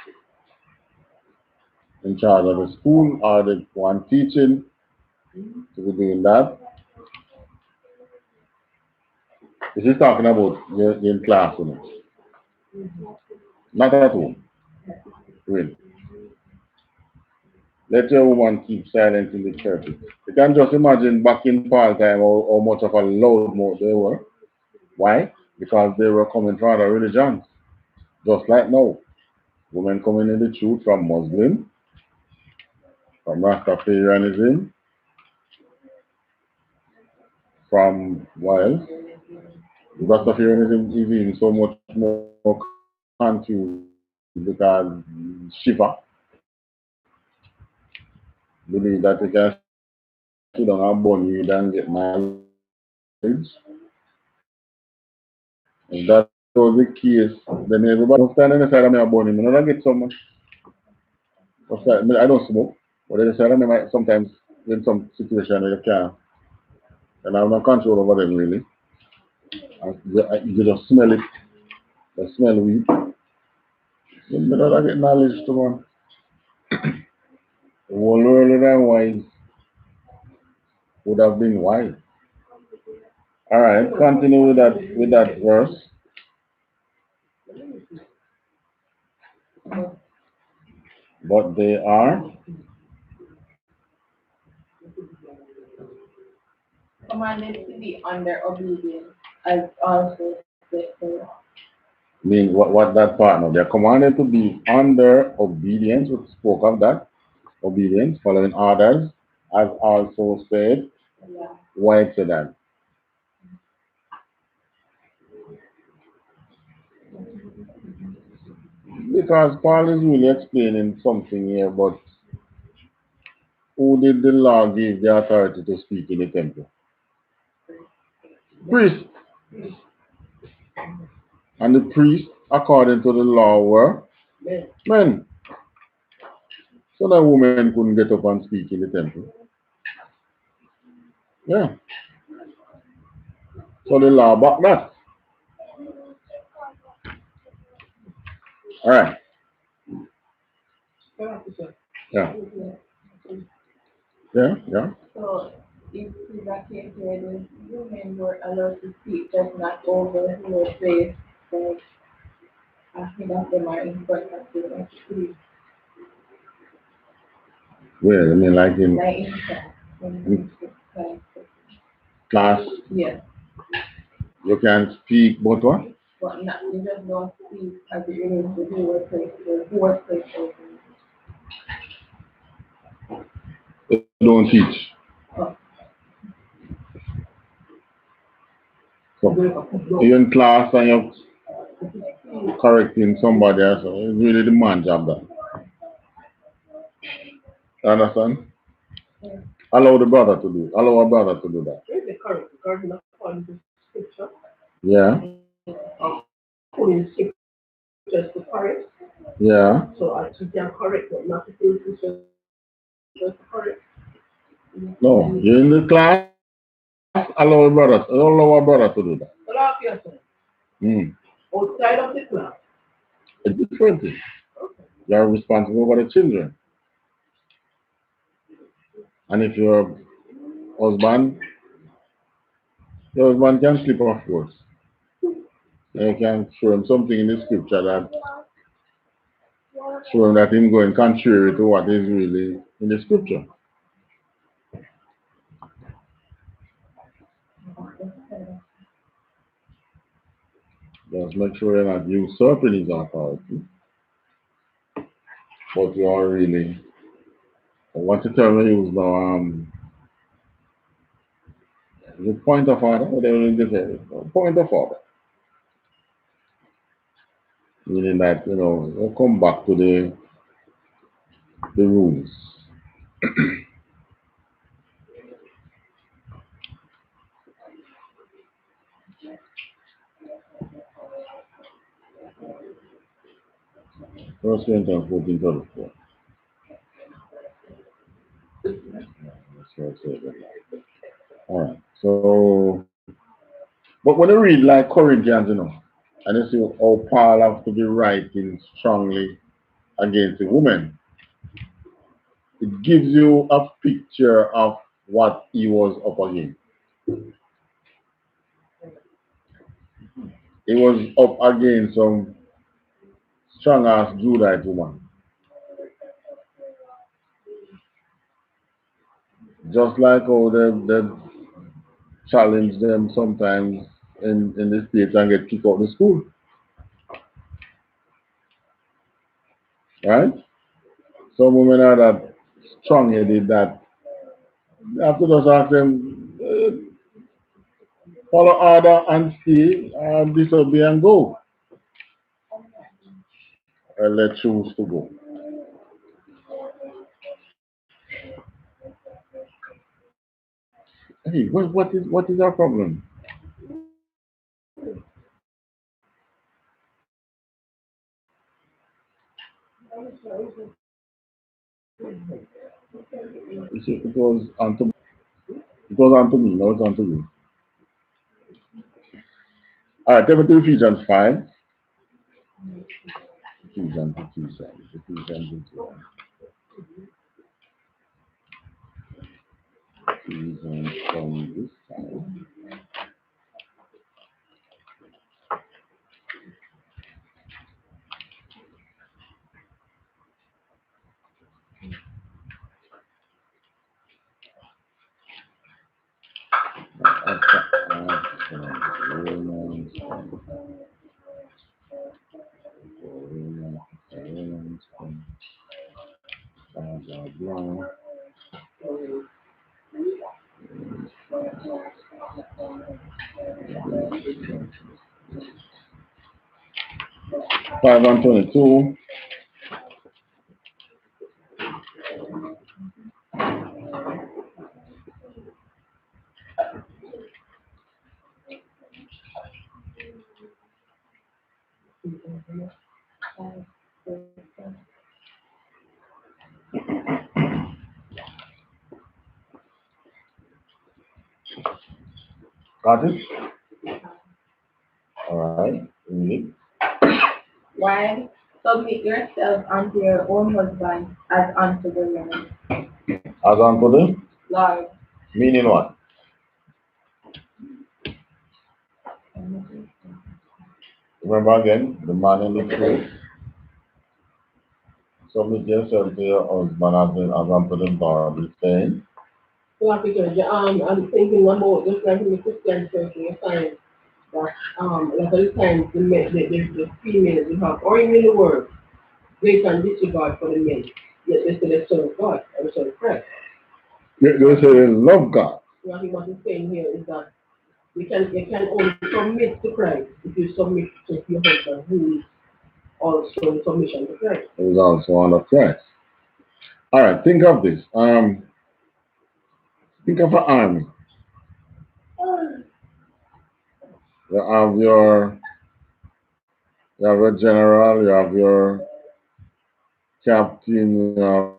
A: in charge of the school or the one teaching to be doing that. This is talking about you're in class, you know. Not at home. Really. Let your woman keep silent in the church. You can just imagine back in Paul time how much of a loud mouth they were. Why? Because they were coming from other religions. Just like now. Women coming in the truth from Muslim, from Rastafarianism, from what else? Rastafarianism is even so much more confused because Shiva believe that you can sit down and burn you and get married. If that was the case, then everybody don't stand on the side of me and burn him. I don't get so much. I don't smoke, but on the side of me might sometimes in some situation you can't. And I have no control over them really. You just smell it. The smell weed. You don't get knowledge to one. The whole world of them wise would have been wise. Alright, continue with that verse. But they are
B: Commanded to be under obedience, as also said the law.
A: Mean what that part now? They're commanded to be under obedience. We spoke of that. Obedience, following orders, as also said.
B: Yeah.
A: Why it said that? Because Paul is really explaining something here, but who did the law give the authority to speak in the temple? Priest. And the priests, according to the law, were men. So the women couldn't get up and speak in the temple. Yeah. So the law backed that. All right. Yeah. Yeah, yeah.
B: So if it's a case where the women were allowed to speak, just not over who place, like I think of them are important to the street.
A: Where? I mean, like in
B: Like in
A: class,
B: yeah.
A: you can speak, but what?
B: But not, you just don't speak as it relates to the workplace open.
A: You don't teach.
B: Oh,
A: You're in class and you're correcting somebody else. It's really the man's job that. You understand? Allow the brother to do it. Allow a brother to do that. Yeah.
D: Just to correct.
A: Yeah.
D: So I can correct it, not to feel just to correct.
A: No, you're in the class. Allow a brother to do that.
D: Allow yourself. Outside of the class.
A: It's different. You're responsible for the children. And if your husband can slip off course. You can show him something in the scripture that show him that him going contrary to what is really in the scripture. Just make sure you're not usurping his authority. But you are really, I want to tell you now, the point of order, whatever you say, point of order. Meaning that, we'll come back to the rules. First Corinthians 14:34. Alright, so, but when you read like Corinthians, and you see how Paul has to be writing strongly against the woman, it gives you a picture of what he was up against. He was up against some strong ass Judite woman. Just like how they challenge them sometimes in the States and get kicked out of the school. Right? Some women are that strong headed that you have to just ask them, follow order and stay, disobey and go. And let choose to go. Hey, what is our problem? It was onto me, now it's onto you. Alright, take me to Ephesians 5. Ephesians from this side. 5:22. Got it? Alright.
B: Wives, submit yourself unto your own husband as unto the Lord.
A: As unto the?
B: Lord.
A: Meaning what? Remember again, the man in the truth. Submit yourself to your husband as unto the Lord. He's saying.
D: Yeah, because I'm thinking about just like in the Christian church, you're saying that a lot of the times the females we have, or even the word, they can disregard for the men. Yet they say they serve God and serve Christ.
A: They say they love God.
D: What he was saying here is that You can only submit to Christ if you submit to your husband who is also in submission to Christ.
A: Who is also under Christ. All right, think of this. Think of an army. You have your general, you have your captain, you have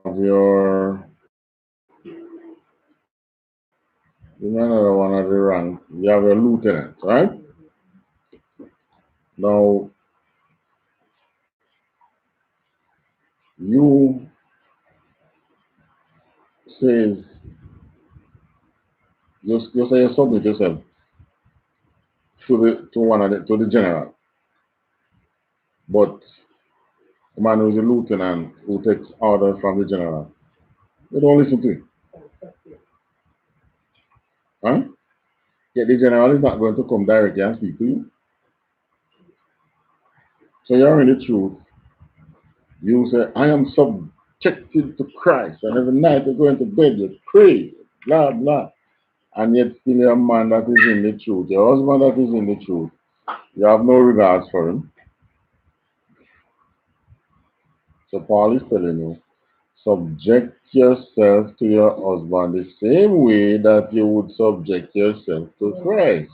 A: another one of the rank, you have your lieutenant, right? Now you says you say you submit yourself to one of the general, but the man who's a lieutenant who takes orders from the general, you don't listen to him, huh? Yet the general is not going to come directly and speak to you. So you're in the truth. You say, I am subjected to Christ, and every night you're going to bed, you pray, blah blah. And yet still you're a man that is in the truth. Your husband that is in the truth. You have no regards for him. So Paul is telling you, subject yourself to your husband the same way that you would subject yourself to Christ.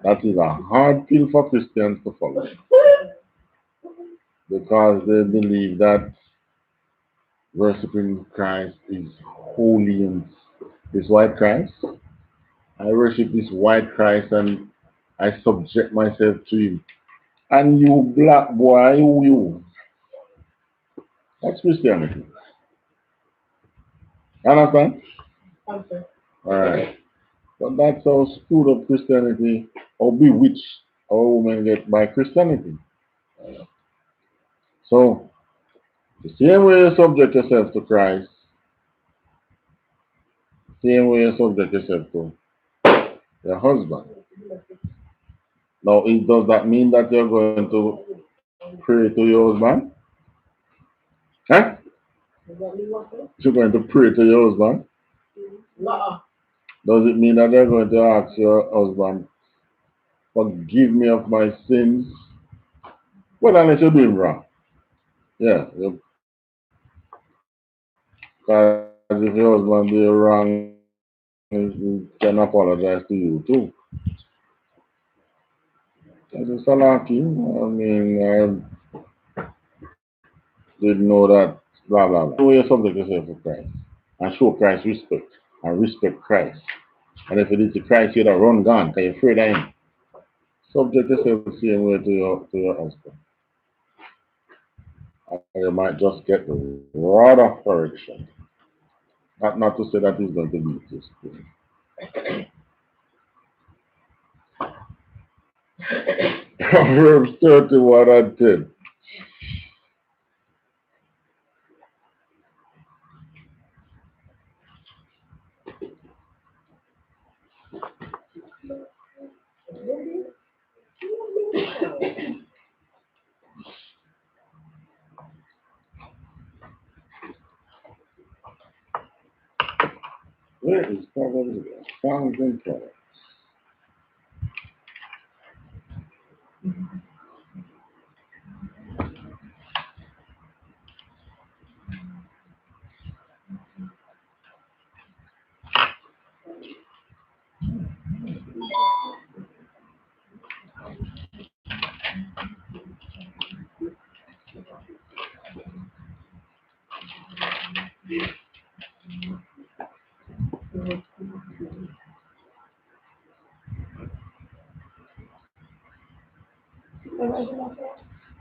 A: That is a hard pill for Christians to follow. Because they believe that worshiping Christ is holy and this white Christ. I worship this white Christ and I subject myself to him. And you black boy, who you? That's Christianity. Understand?
D: Okay.
A: Alright. But that's how screwed up Christianity or bewitched our women get by Christianity. So, the same way you subject yourself to Christ, same way you subject yourself to your husband. Now, does that mean that you're going to pray to your husband? Huh? You're going to pray to your husband?
D: No.
A: Does it mean that you're going to ask your husband, forgive me of my sins? Well, unless you're doing wrong. Yeah. Because if your husband did wrong, he can apologize to you too. That's a salaki. I mean, I didn't know that, blah, blah, blah. You're subject yourself to Christ and show Christ respect and respect Christ. And if it is to Christ, you'd have run gone because you're afraid of him. Subject yourself the same way to your husband. And you might just get the rod of correction. Not to say that he's going to beat this thing. Proverbs 31 and 10. Where is Proverbs again? Songs and Proverbs.
C: Who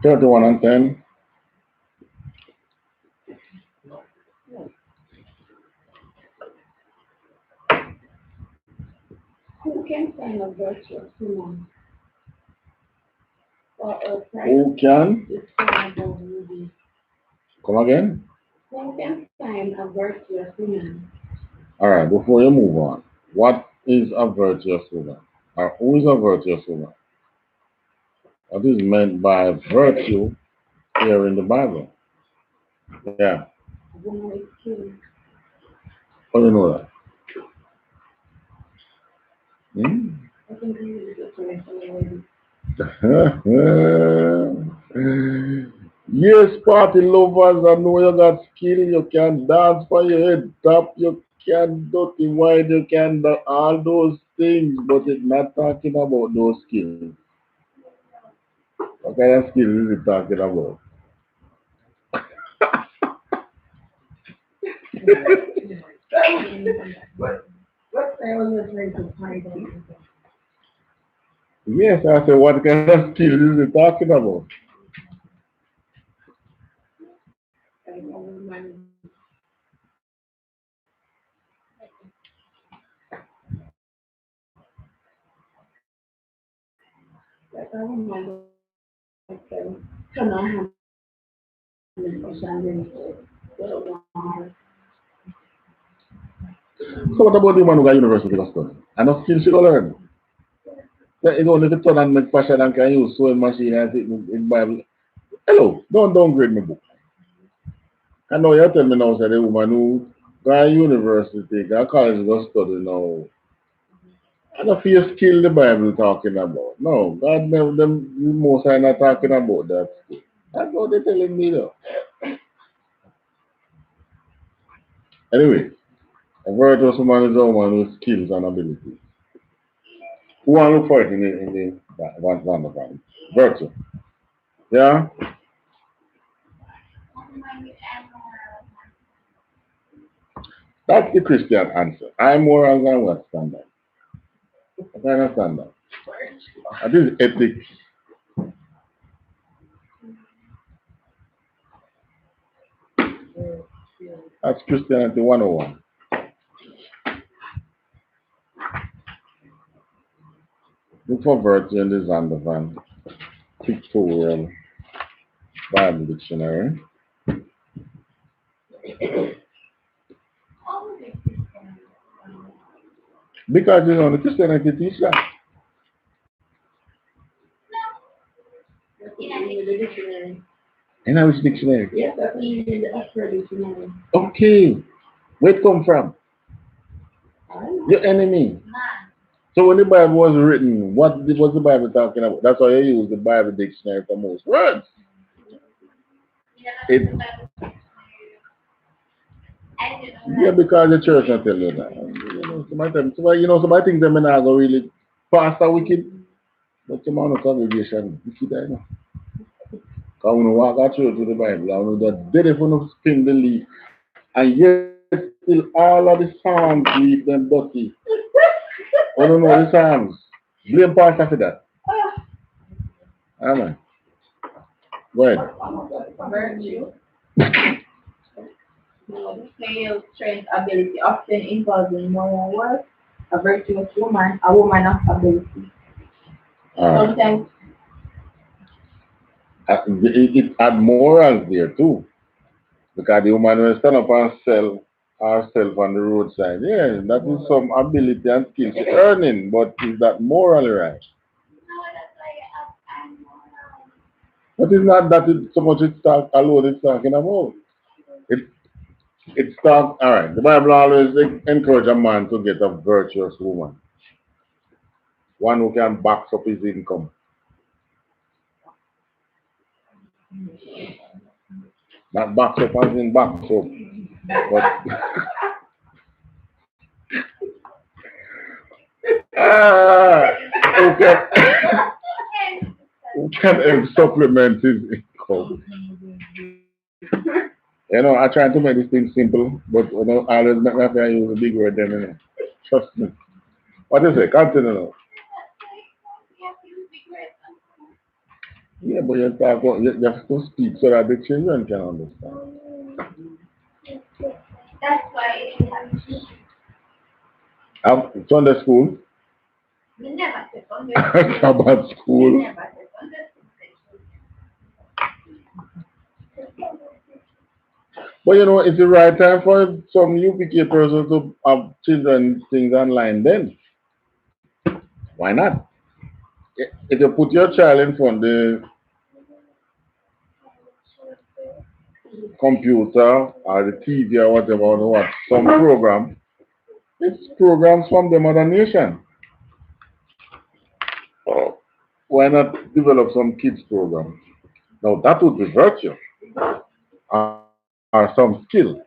A: 31 and 10.
C: can find a virtuous woman or a
A: Who can?
C: desirable beauty?
A: Come again?
C: Who can find a virtuous woman?
A: Alright, before you move on, what is a virtuous woman? Or who is a virtuous woman? What is meant by virtue here in the Bible? Yeah.
C: Woman with skill.
A: How do you know that? Hmm?
D: I think we need to turn already.
A: Yes, party lovers, I know you got skill, you can dance for your head top, you can dirty wide, you can do all those things, but it's not talking about those skills. What kind of skills is it talking about?
D: What I was trying to find out.
A: Yes, I said, what kind of skills is it talking about?
D: I don't know. Like I don't know. Like, come on, 100%.
A: So what about the man who got university to study? And no skills she go learn. It's only to turn and make fashion and can use sewing machine and sit in Bible. Hello, don't downgrade my book. I know you tell me now say the woman who got university, got college go study now. I don't feel skill the Bible talking about. No, God never them most are not talking about that skill. That's what they're telling me though. Anyway, a virtuous woman is a woman with skills and abilities. Who want to look for it in the one. Virtue. Yeah? That's the Christian answer. I'm moral than what standard. What kind of standard? That is ethics. That's Christianity 101. Look for virtue in the Zondervan pictorial Bible dictionary. Because you know the Christianity teach that.
D: In the dictionary.
A: In which dictionary?
D: Yes, that's in the Oxford dictionary.
A: Okay. Where it come from? Your enemy. So when the Bible was written, what was the Bible talking about? That's why you use the Bible dictionary for most words. It, yeah, because the church not tell you that. Somebody think them not go really pastor wicked, but some of the congregation wicked I know. Because when you walk out church with the Bible, I know that dead if you spin the leaf, and yet still all of the Psalms leave them dirty. I don't know the Psalms. Blame pastor for that. Amen. Go ahead.
B: Virtue, skill, strength, ability, often involving moral worth. A virtuous woman, a woman of ability. Sometimes,
A: It add morals there too. Because the woman will stand up and sell herself on the roadside. Yeah, that is some ability and skill to earning, but is that morally right? But it's not that so much it's talk alone it's talking about. It it's talk alright. The Bible always encourage a man to get a virtuous woman. One who can box up his income. Not box up as in box up. But ah, who can who can supplement his income. I try to make this thing simple, but I always make my friend use a big word then. Trust me. What is it? Continue now. Yeah, but you have to speak so that the children can understand.
C: That's why
A: Sunday school,
C: we never took on
A: Sabbath school. But it's the right time for some UPK person to have children things online then. Why not? If you put your child in front of the computer or the TV or whatever, or watch some program, it's programs from the mother nation. Why not develop some kids program? Now that would be virtue or some skill.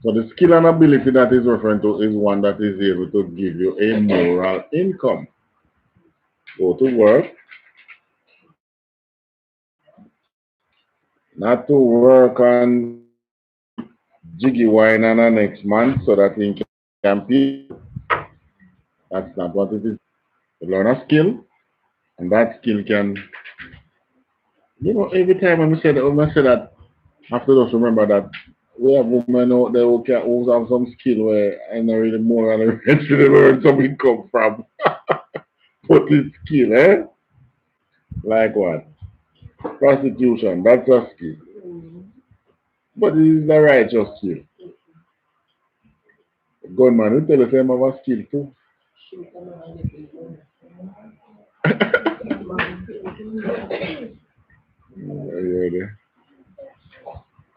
A: So the skill and ability that is referring to is one that is able to give you a moral income. Go to work, not to work on jiggy wine on the next month so that he can pay. That's not what it is. You learn a skill, and that skill can, every time when I say that, I have to just remember that we have women out there who have some skill where I know really more and eventually where something come from. But it's skill, eh? Like what? Prostitution, that's a skill. But it is the righteous skill. Gunman, you tell us them have a skill too.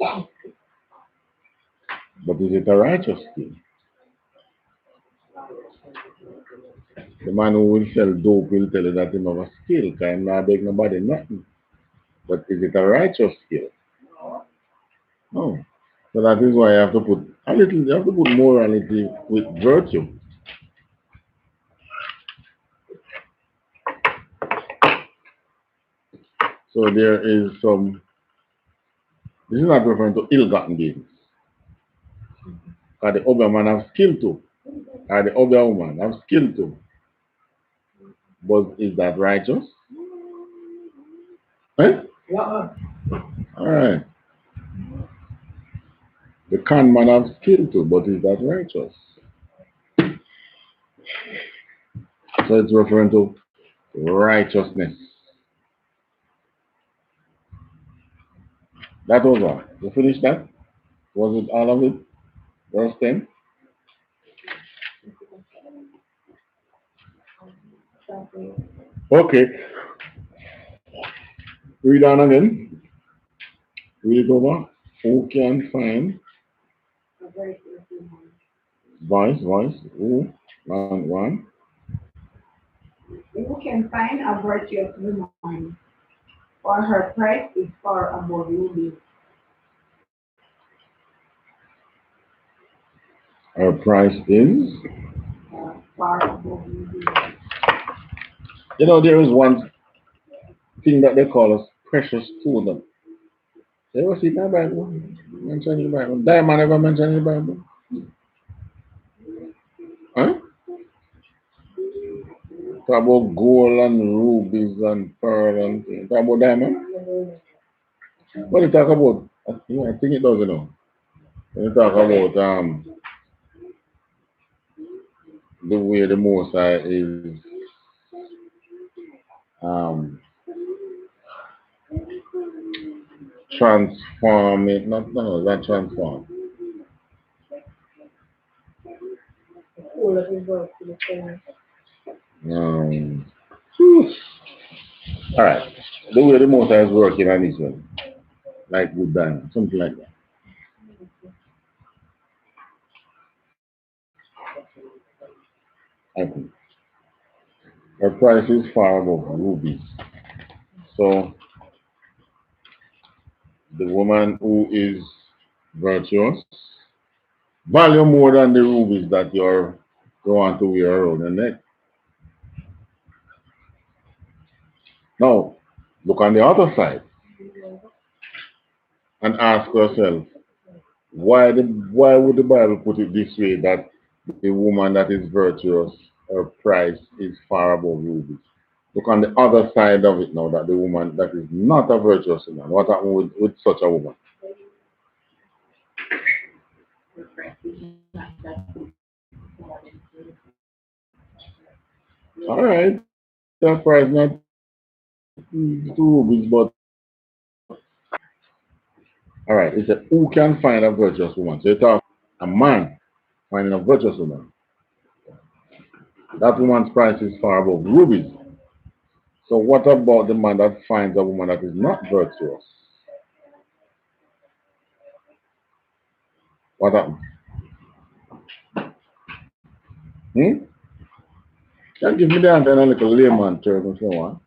A: Yeah, but is it a righteous skill? The man who will sell dope will tell you that he have a skill, can not beg nobody nothing. But is it a righteous skill? No. So that is why you have to put morality with virtue. So there is some, this is not referring to ill-gotten gains. Because the other man have skill too. Or the other woman have skill too. But is that righteous? Eh?
D: Yeah.
A: Alright. The con man have skill too, but is that righteous? So it's referring to righteousness. That was all. You finished that? Was it all of it? Verse 10? Okay. Read on again. Read it over. Who can find voice? Who? One.
B: Who can find a virtuous woman? For her price is far above rubies.
A: Our price is.
B: Far above rubies.
A: There is one thing that they call us precious stone. You ever see that Bible? Mention in the Bible. Diamond ever mentioned in the Bible? Huh? Talk about gold and rubies and pearl and things. Talk about diamond? What you talk about? I think it does. When you talk about the way the Most High is um transform it, not no, not transform.
D: All of his work to the same.
A: Um, all right, the way the Most High is working on this one, like good diamond, something like that. I think. Her price is far above rubies. So the woman who is virtuous value more than the rubies that you want to wear around your neck. Now, look on the other side and ask yourself, why would the Bible put it this way that the woman that is virtuous, her price is far above rubies? Look on the other side of it now that the woman that is not a virtuous woman, what happens with such a woman? All right, that price not two rubies, but all right, it's a who can find a virtuous woman. So you talk a man finding a virtuous woman. That woman's price is far above rubies. So what about the man that finds a woman that is not virtuous? What happens? Hmm? Can give me the answer in a little layman term if you want.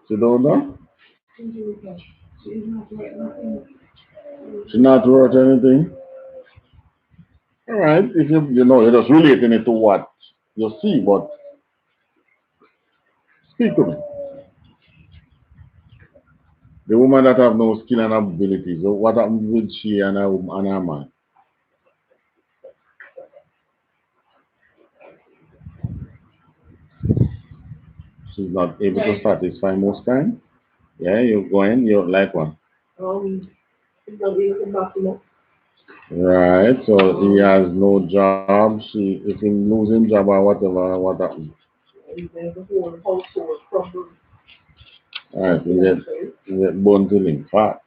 A: You don't know? She's not worth anything. All right, if you know you're just relating it to what you see, but speak to me. The woman that have no skill and ability, so what happened with she and her man? She's not able to satisfy most time. Yeah, you go in, you like one.
D: She's not able to back him up.
A: Right, so he has no job. If he losing job or whatever, what happened?
D: And then the whole household problem.
A: Right, you get bone till him fat.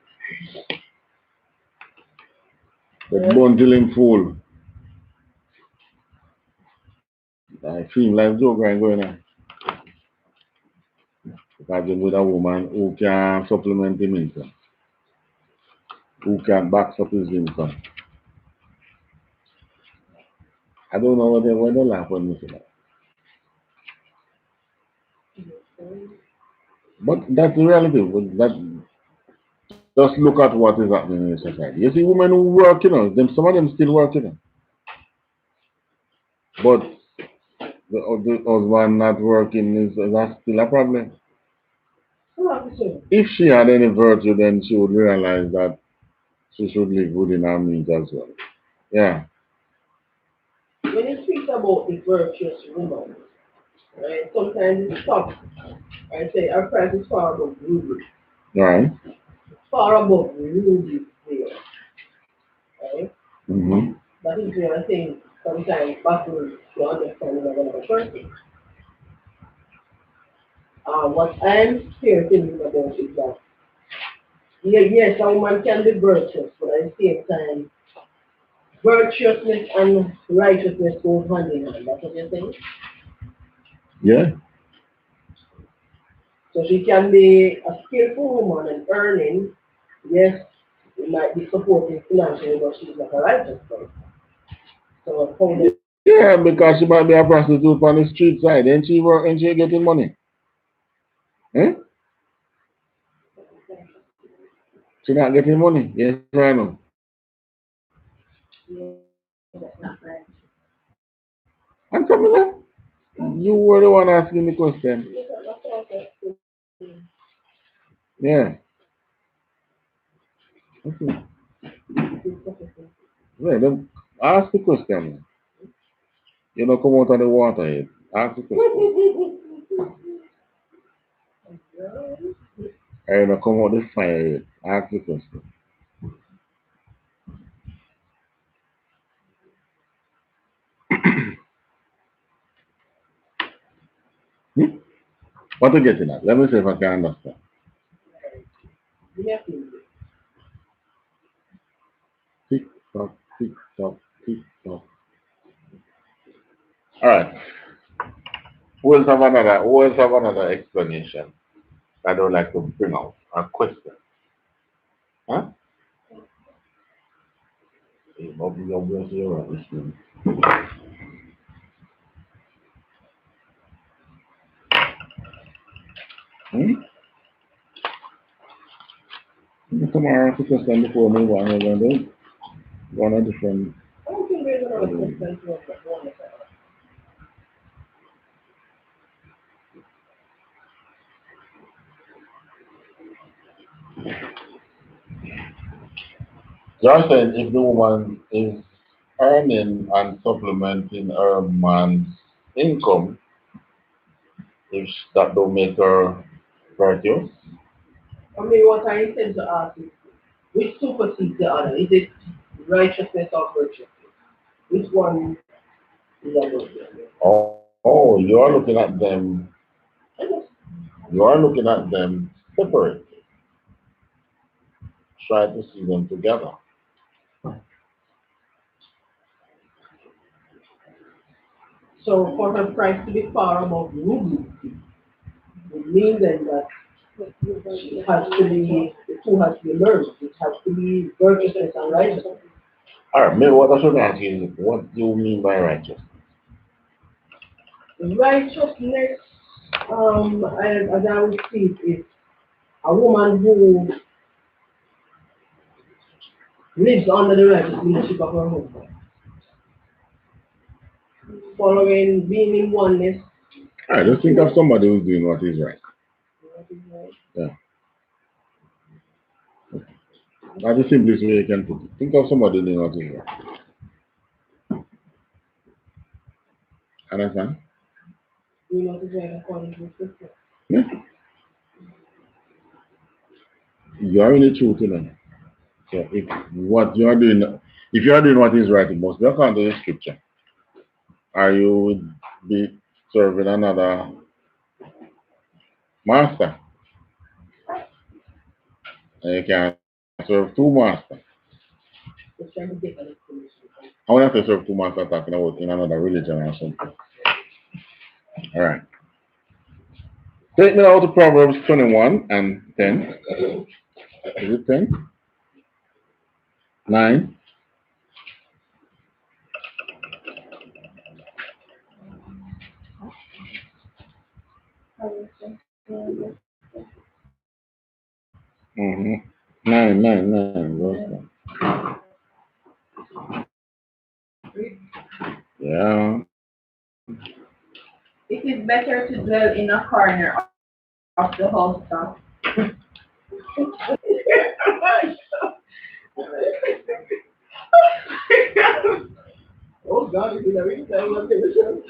A: Get bone till him full. I feel like joke right going on. Because you with a woman who can supplement him income, who can back up his income. I don't know why they laugh when you say that. But that's the reality. But just look at what is happening in the society. You see women who work, some of them still working. But the husband not working is that's still a problem. If she had any virtue, then she would realize that she should live within her means as well. Yeah.
D: When you speak about the virtuous woman, right, sometimes it's tough. I say our price is far above ruby.
A: Right.
D: Far above ruby there. Right?
A: Mm-hmm.
D: That is where I think sometimes battles to understanding of another person. What I'm here thinking about is that yes, a woman can be virtuous, but at the same time, virtuousness and righteousness go hand in hand. That's what you're saying?
A: Yeah.
D: So she can be a skillful woman and earning, yes, it might be supporting financially, but she's not a righteous person. So how does
A: Yeah, because she might be a prostitute on the street side, and she work and she getting money. Eh? She not getting money. Yes, I know. And come here. You were the one asking the question. Yeah. Okay. Yeah, then ask the question. You know, come out of the water yet. Ask the question. I don't come out the fire yet. Ask the question. Hmm? What you getting at? Let me see if I can understand. Tick tock, tick tock, tick tock. All right. Who else have another explanation? I don't like to bring out a question. Huh? Obviously, you're right. Hmm? Tomorrow, ask the question before we move on. We're going to do one of different.
D: I don't think there's another question to us that one
A: Just saying, if the woman is earning and supplementing her man's income, if that don't make her virtuous,
D: I mean, what I intend to ask is, which supersedes the other? Is it righteousness or virtue? Which one is above the other?
A: oh, you are looking at them separate. Try to see them together.
D: So for her price to be far above ruby, would mean then that it has to be, the two has to be merged. It has to be virtuousness and righteousness.
A: Alright, maybe what I should ask is, what do you mean by righteous?
D: Righteousness, as I would see it, is a woman who lives under the righteous leadership of her husband, following, being in oneness.
A: Alright, just think of somebody who's doing what is right. Yeah. That's the simplest way you can put it. Think of somebody doing what is right. Understand?
D: Doing what is right according to scripture.
A: Yeah. You are in the truth, you know. So if what you are doing, if you are doing what is right, it must be according to the scripture. Or you would be serving another master. And you can't serve two masters. I want to serve two masters talking about in another religion or something. Alright. Take me now to Proverbs 21 and 10. Is it 10? 9. Mm-hmm. 9. Verse 9. Yeah.
B: It is better to dwell in a corner of the housetop.
D: Oh God, you know, every time I get a show.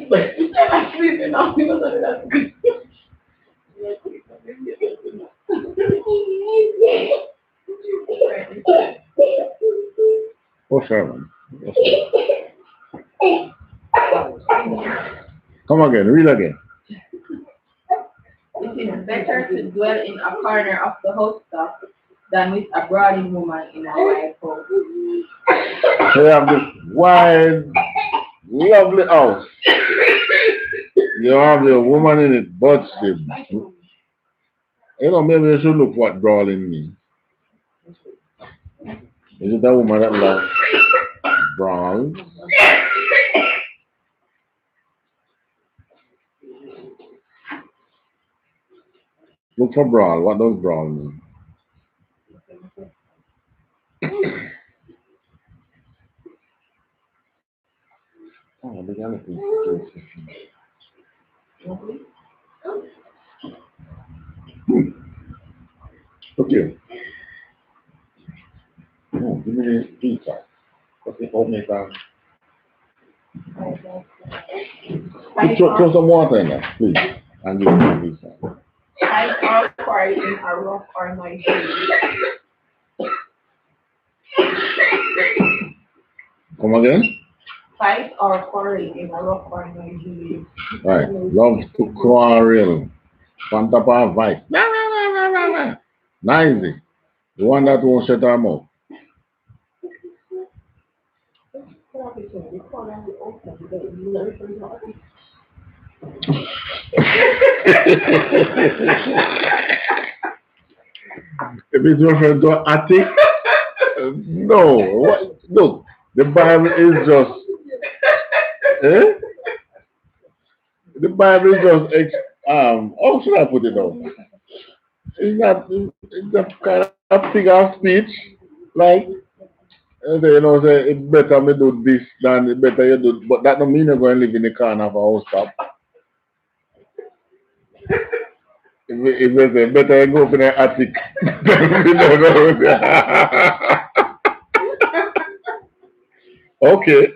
D: But you said I'm sleeping now, you know that's good.
A: Oh, Sherman. Come again. Read again.
B: It is better to dwell in a corner of the housetop than with a brawling woman in a wide house.
A: So you have this wide, lovely house. You have the woman in it, but you know, maybe you should look what brawling means. Is it a woman that loves brawl? Look for brawl. What does brawl mean? Oh, the other thing. Okay. Oh, give me the pizza. Okay, open it up. Throw some water in there, please. And give me the pizza.
B: Fight or quarrel in a rough or noisy place.
A: Come again?
B: Fight or quarrel in a rough or noisy place.
A: Right. Love to quarrel. On top of vice. Noisy. The one that won't shut her mouth. If it's referring to an attic, no. What? Look, the Bible is just, eh? The Bible is just, how should I put it out? It's not kind of figure of speech, like, you know, say, it's better me do this than it better you do, but that don't mean you're going to live in the corner of a house top. If they say, better you go up in the attic. Okay.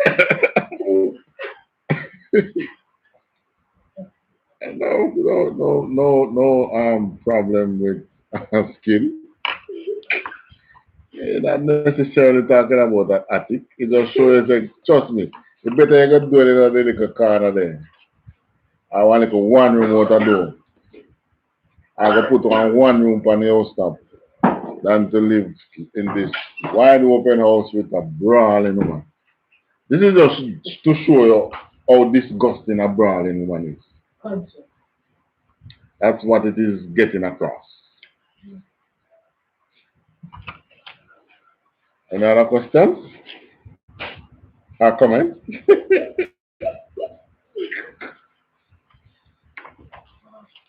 A: No problem with skill. You're not necessarily talking about that attic. It just shows like, trust me, the better you can do it in a little corner there. I want like a one room out a door. I can put on one room on the house top than to live in this wide open house with a brawling woman. This is just to show you how disgusting a brawling woman is. That's what it is getting across. Any other questions? Or comments?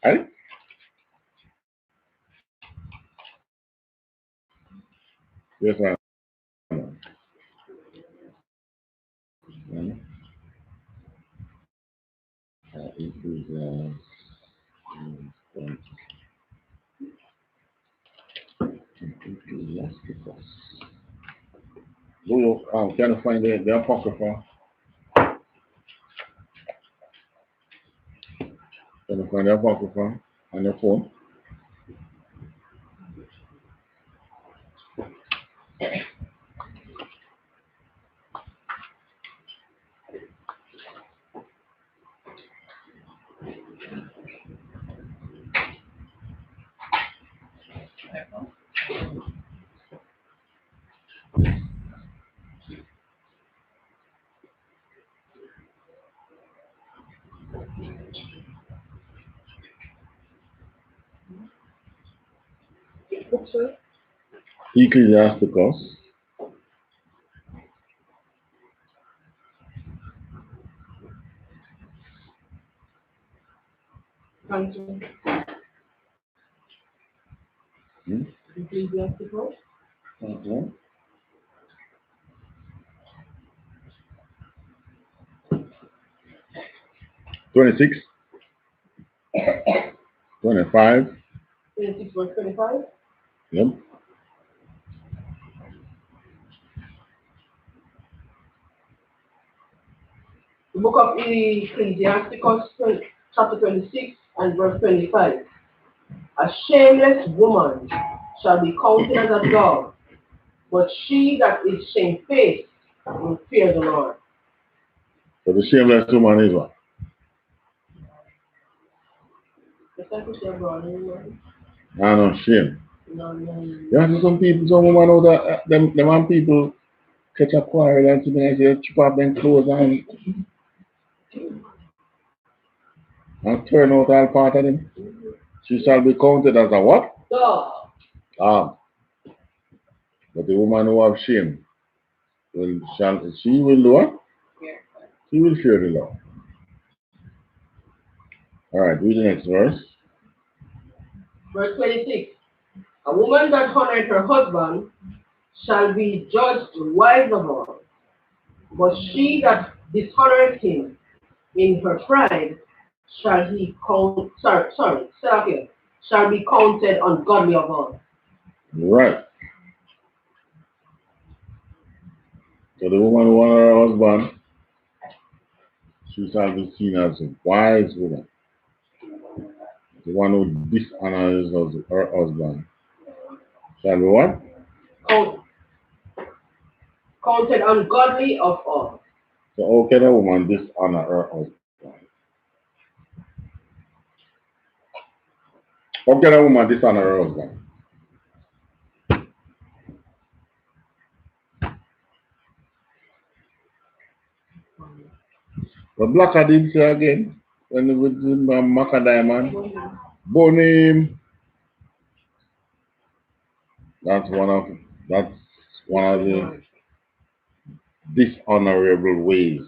A: Right? Yes, ma'am. Can you find the apocrypha? Can you find the apocrypha on your phone?
D: Book, sir?
A: Ecclesiasticus.
D: Thank you. Ecclesiasticus.
A: 26, 25.
D: 26 verse 25.
A: Yep.
D: The book of Ecclesiasticus, chapter 26 and verse 25. A shameless woman shall be counted as a dog, but she that is shamefaced will fear the Lord.
A: So the shameless woman is what?
D: Just like we said, brother,
A: I know, shame.
D: no.
A: You have some people, some women know that them want people catch a quarrel and something like that, chip up them clothes and turn out all part of them. She shall be counted as a what?
D: Dog.
A: But the woman who have shame, she will do what? She will fear the Lord. All right, read the next verse.
D: Verse 26. A woman that honored her husband shall be judged wise of all, but she that dishonored him in her pride shall he count. Start here. Shall be counted ungodly of all.
A: Right. So the woman who honor her husband, she shall be seen as a wise woman. The one who dishonors her husband shall be what?
D: Counted ungodly of all.
A: So how can a woman dishonor her husband? How can a woman dishonor her husband? But Blacker did say again, when he was in Maca Diamond, bone him. That's one of the dishonorable ways.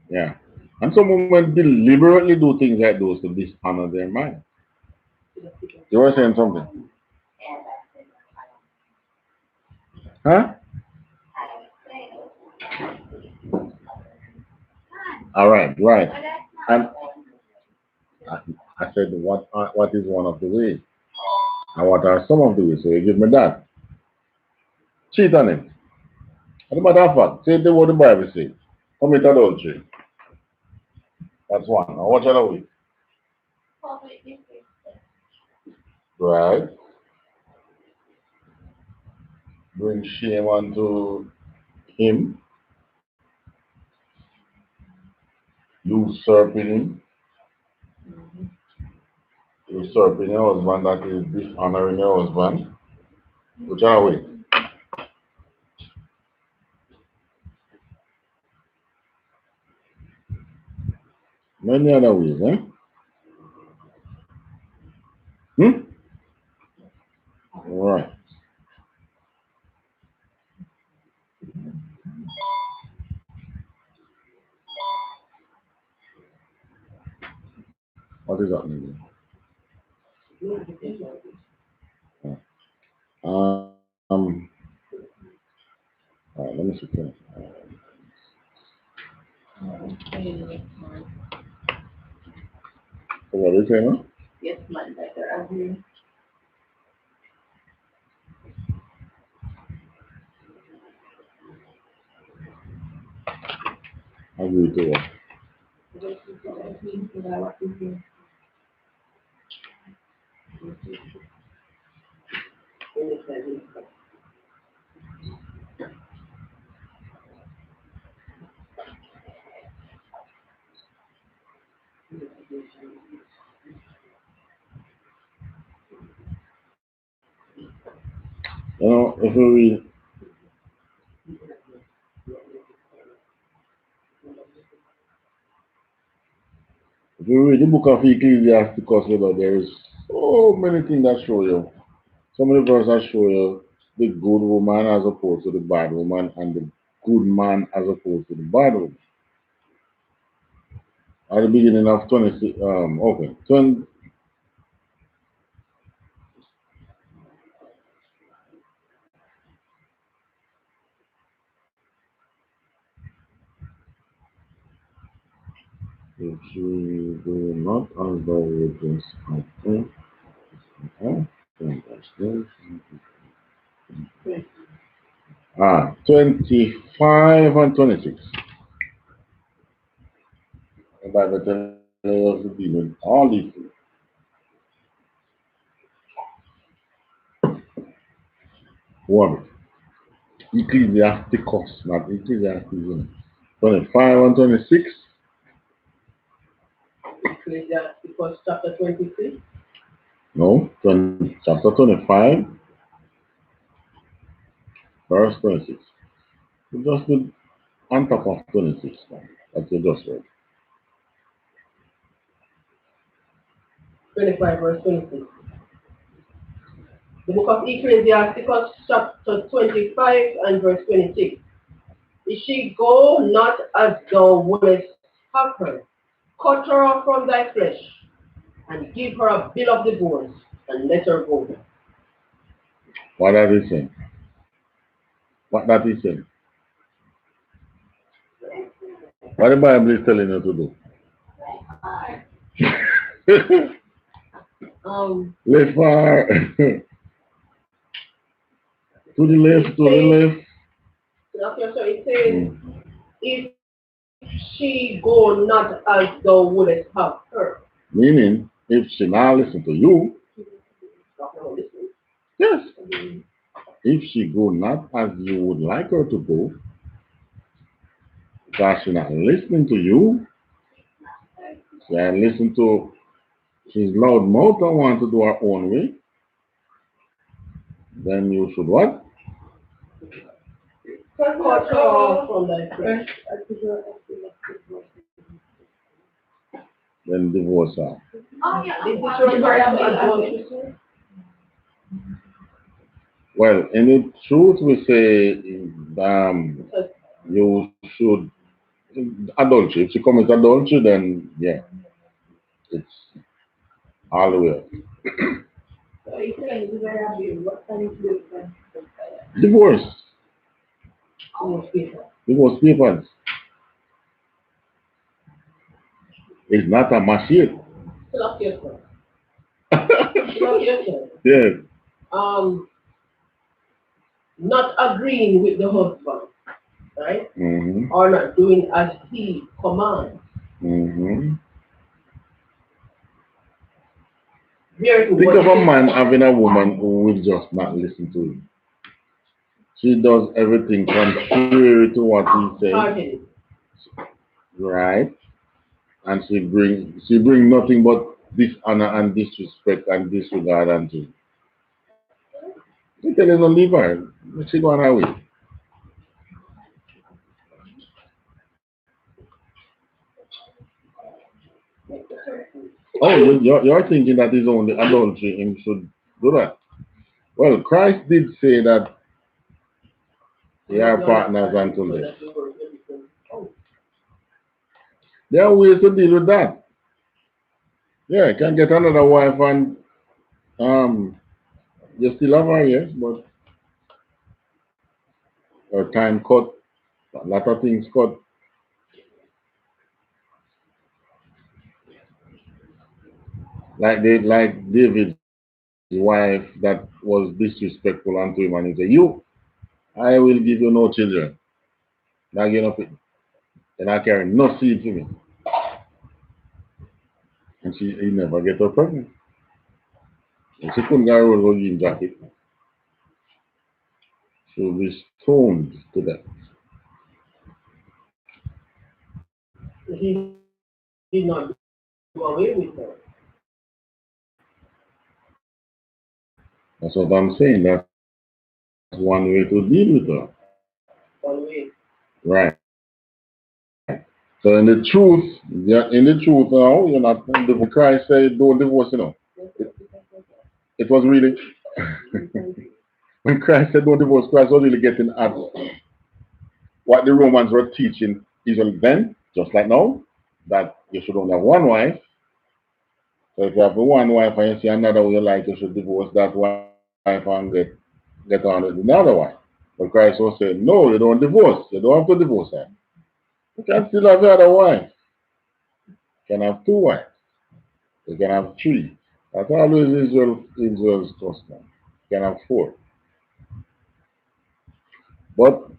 A: Yeah. And some women deliberately do things like those to dishonor their man. You were saying something? Huh? All right, right. And I said, what is one of the ways? And what are some of the ways? So you give me that. Cheat on him. As a matter of fact, say what the Bible says. Commit adultery. That's one. Now what other way? Right. Bring shame unto him. Usurping him. Usurping your husband, that is dishonoring your husband. Which other way? Many other ways, eh? What is happening
D: Notification.
A: there? Um, all right, let me see. So what are you saying? Huh?
B: Yes, man, better agree.
A: Agree to what? You know, if you read the book of Ecclesiasticus, there is so many things that show you. Some of the verses show you the good woman as opposed to the bad woman, and the good man as opposed to the bad woman. At the beginning of 26, okay, 20, if you do not as thou wouldest have ah, 25 and 26. The Bible tells us to deal with all these things. One, Ecclesiasticus, not Ecclesiasticus. 25 and 26.
D: Ecclesiasticus chapter 23.
A: No, chapter 25, verse 26. You just put on top of 26 now. That you just read.
D: 25 verse 26. The book of Ecclesiasticus chapter 25 and verse 26. If she go not as thou wouldest have her, cut her off from thy flesh, and give her a bill of divorce, and let her go.
A: What that is saying? What that is saying? What the Bible is telling you to do? Left far. To the left, to the left.
D: Okay, so it says, if she go not as thou wouldest have her.
A: Meaning, if she now listen to you, yes. If she go not as you would like her to go, because she's not listening to you, she ain't listen to, she's loud mouth and want to do her own way, then you should what?
D: Cut her off from thy flesh.
A: Then divorce her.
D: Did this refer to adultery?
A: Well, in the truth, we say you should adultery. If you commit adultery, then yeah, it's all the way. Divorce. Divorce papers. It's not a machine. Yes.
D: Not agreeing with the husband, right?
A: Mm-hmm.
D: Or not doing as he commands.
A: Mm-hmm.
D: Very
A: Think of a man having a woman who will just not listen to him. She does everything contrary to what he says. Right? And she bring nothing but dishonor and disrespect and disregard unto him. She tell him to leave her. She go on her way. Oh, you're thinking that is only adultery and should do that. Well, Christ did say that they are partners until death. There are ways to deal with that. Yeah, you can get another wife and you still have her, yes, but her time cut, a lot of things cut. Like David's wife that was disrespectful unto him, and he said, "You, I will give you no children. Not give up it, and I carry no seed to me." And he never get her pregnant. And she couldn't get a roll jean jacket. She will be stoned to death.
D: He did not do away with her.
A: That's what I'm saying. That's one way to deal with her.
D: One way.
A: Right. So in the truth now, you're not when Christ said don't divorce, it was really when Christ said don't divorce, Christ was really getting at what the Romans were teaching Israel then, just like now, that you should only have one wife. So if you have one wife and you see another who you like, you should divorce that wife and get on with another wife. But Christ was saying, no, you don't divorce. You don't have to divorce her. You can still have the other wife. You can have two wives. You can have three. That's always Israel's custom. You can have four. But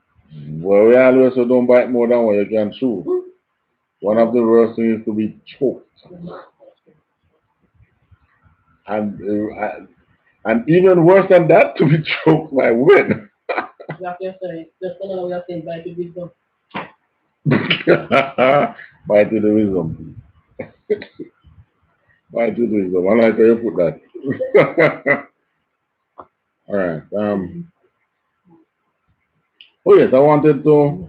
A: where we always say don't bite more than what you can chew. One of the worst things is to be choked. And even worse than that, to be choked by women.
D: Like you say, just another way of saying bite the wisdom.
A: Bite to the wisdom. Bite to the wisdom. I like how you put that. All right. Oh yes, I wanted to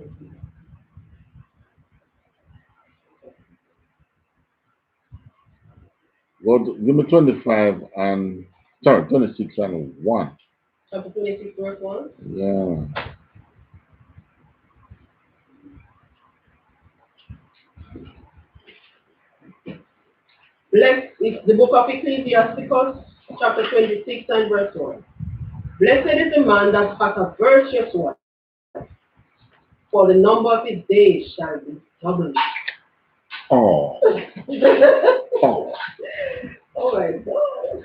A: give me 25 and sorry, 26 and 1.
D: Chapter 26, verse 1.
A: Yeah.
D: Blessed is the book of Ecclesiasticus, chapter 26 and verse 1. Blessed is the man that hath a virtuous wife, for the number of his days shall be doubled.
A: Oh. Oh.
D: Oh my God.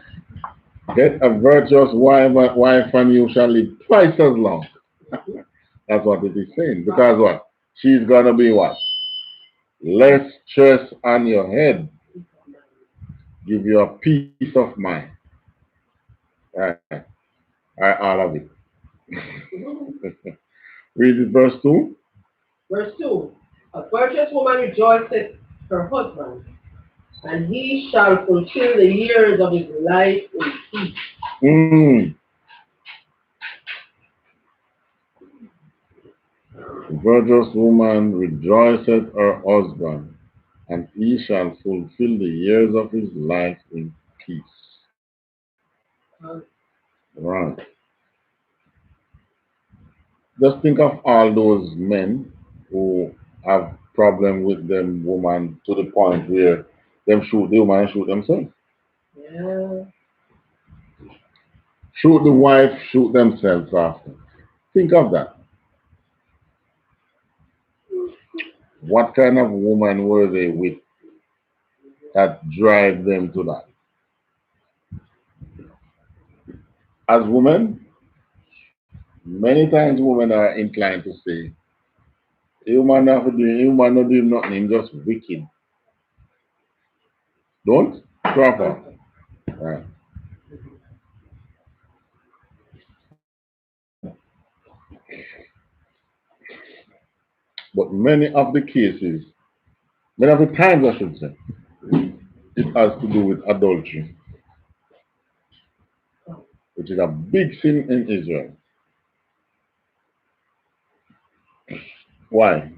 A: Get a virtuous wife and you shall live twice as long. That's what it is saying. Because what? She's gonna be what? Less stress on your head. Give you a peace of mind. Right. All of it. Read it, verse 2.
D: Verse 2. A virtuous woman rejoiceth her husband, and he shall fulfill the years of his life in peace.
A: Mm. The virtuous woman rejoiceth her husband, and he shall fulfill the years of his life in peace. Right. Just think of all those men who have problem with them woman to the point where them shoot the woman and shoot themselves.
D: Yeah.
A: Shoot the wife, shoot themselves after. Think of that. What kind of woman were they with that drive them to that? As women, many times women are inclined to say, you man not doing, you man not doing nothing, him just wicked. Don't? Proper. Right. But many of the times I should say, it has to do with adultery, which is a big sin in Israel. Why?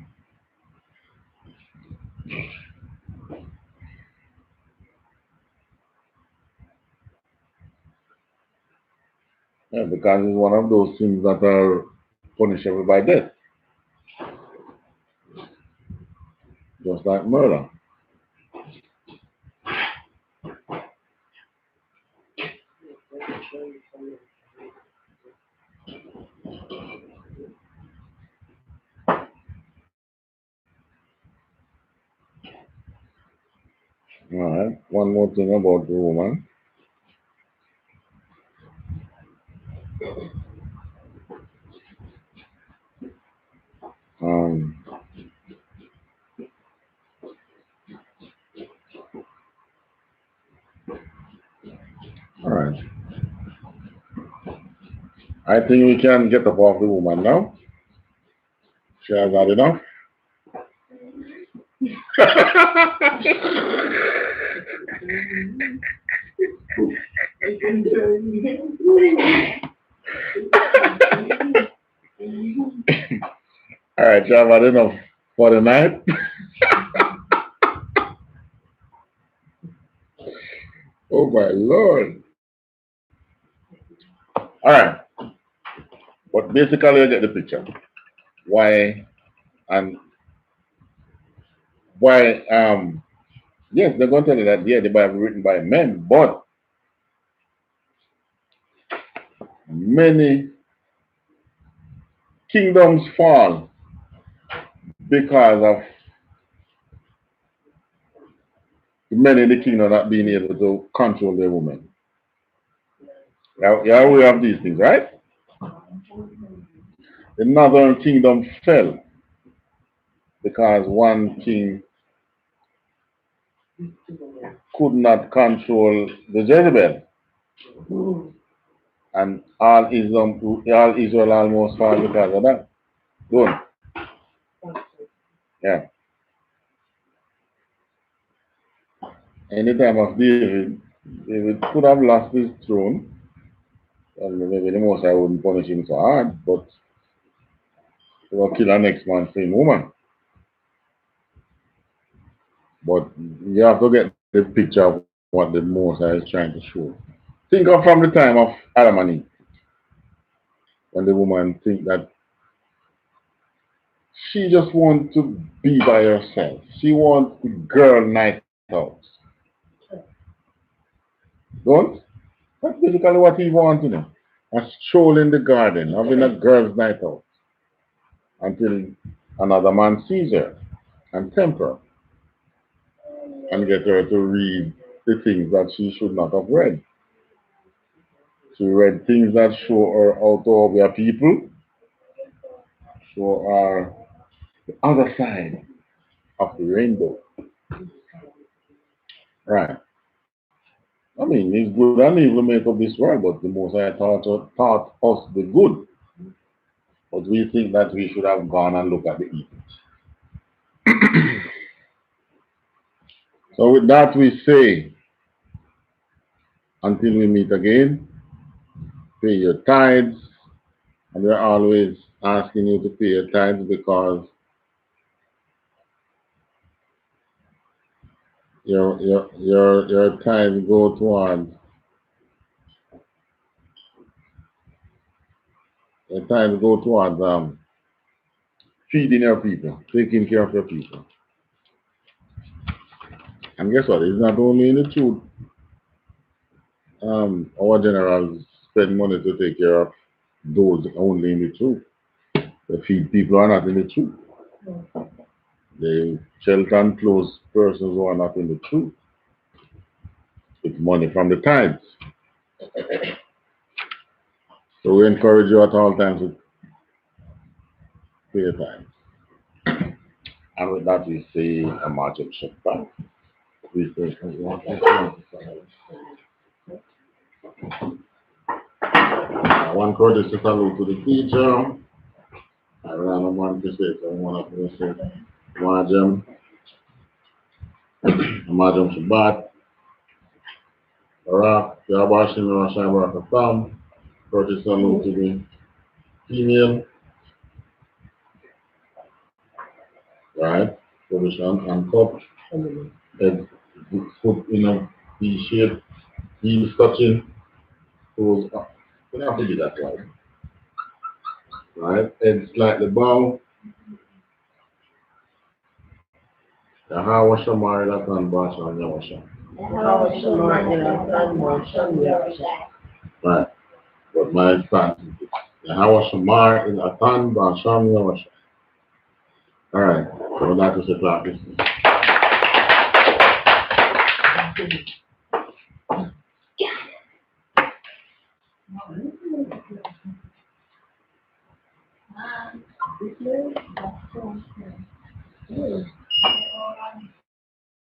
A: Yeah, because it's one of those sins that are punishable by death, just like murder. Alright, one more thing about the woman. Um, alright. I think we can get up off the woman now. She has had enough. Alright, she has had enough for the night. Oh my Lord. Alright. But basically you get the picture. Why and why yes, they're going to tell you that yeah, the Bible written by men, but many kingdoms fall because of men in the kingdom not being able to control their women. Now, you're aware of these things, right? The northern kingdom fell because one king could not control the Jezebel. And all Israel almost fall because of that. Don't. Yeah. In the time of David, David could have lost his throne. Well, maybe the most I wouldn't punish him so hard, but he will kill our next man, same woman. But you have to get the picture of what the Most High is trying to show. Think of from the time of Adam and Eve, when the woman think that she just wants to be by herself. She wants the girl night out. Don't? That's basically what he wants, you know. A stroll in the garden, having a girl's night out. Until another man sees her and tempt her and get her to read the things that she should not have read. She read things that show her how to be a people, show her the other side of the rainbow. Right. I mean, it's good and evil make up this world, but the Most High taught us the good. But we think that we should have gone and looked at the evil. So with that we say, until we meet again, pay your tithes. And we're always asking you to pay your tithes because your tithes go towards feeding your people, taking care of your people. And guess what? It's not only in the truth. Our generals spend money to take care of those only in the truth. They feed people who are not in the truth. They shelter and clothe persons who are not in the truth. It's money from the tithes. So we encourage you at all times to pay your tithes. And with that, we say a march of Shabbat. We pray for you. One courtesy salute to the teacher. I ran a man to say, so one of them say, Majam, Majam Shabbat, Barak, Yabashim, Rashai, Barak, Atam. Courtesy salute to the female, right? Position and cup, head, foot in a V shape, heels touching, toes up. You don't have to do that, right? Right? Head slightly bow. Yahawa Shamar Latan Bashan Yawasha. Right. But my stance is Yahawa Shamar is Atan Bashan Yawasha. Alright. So that is the practice.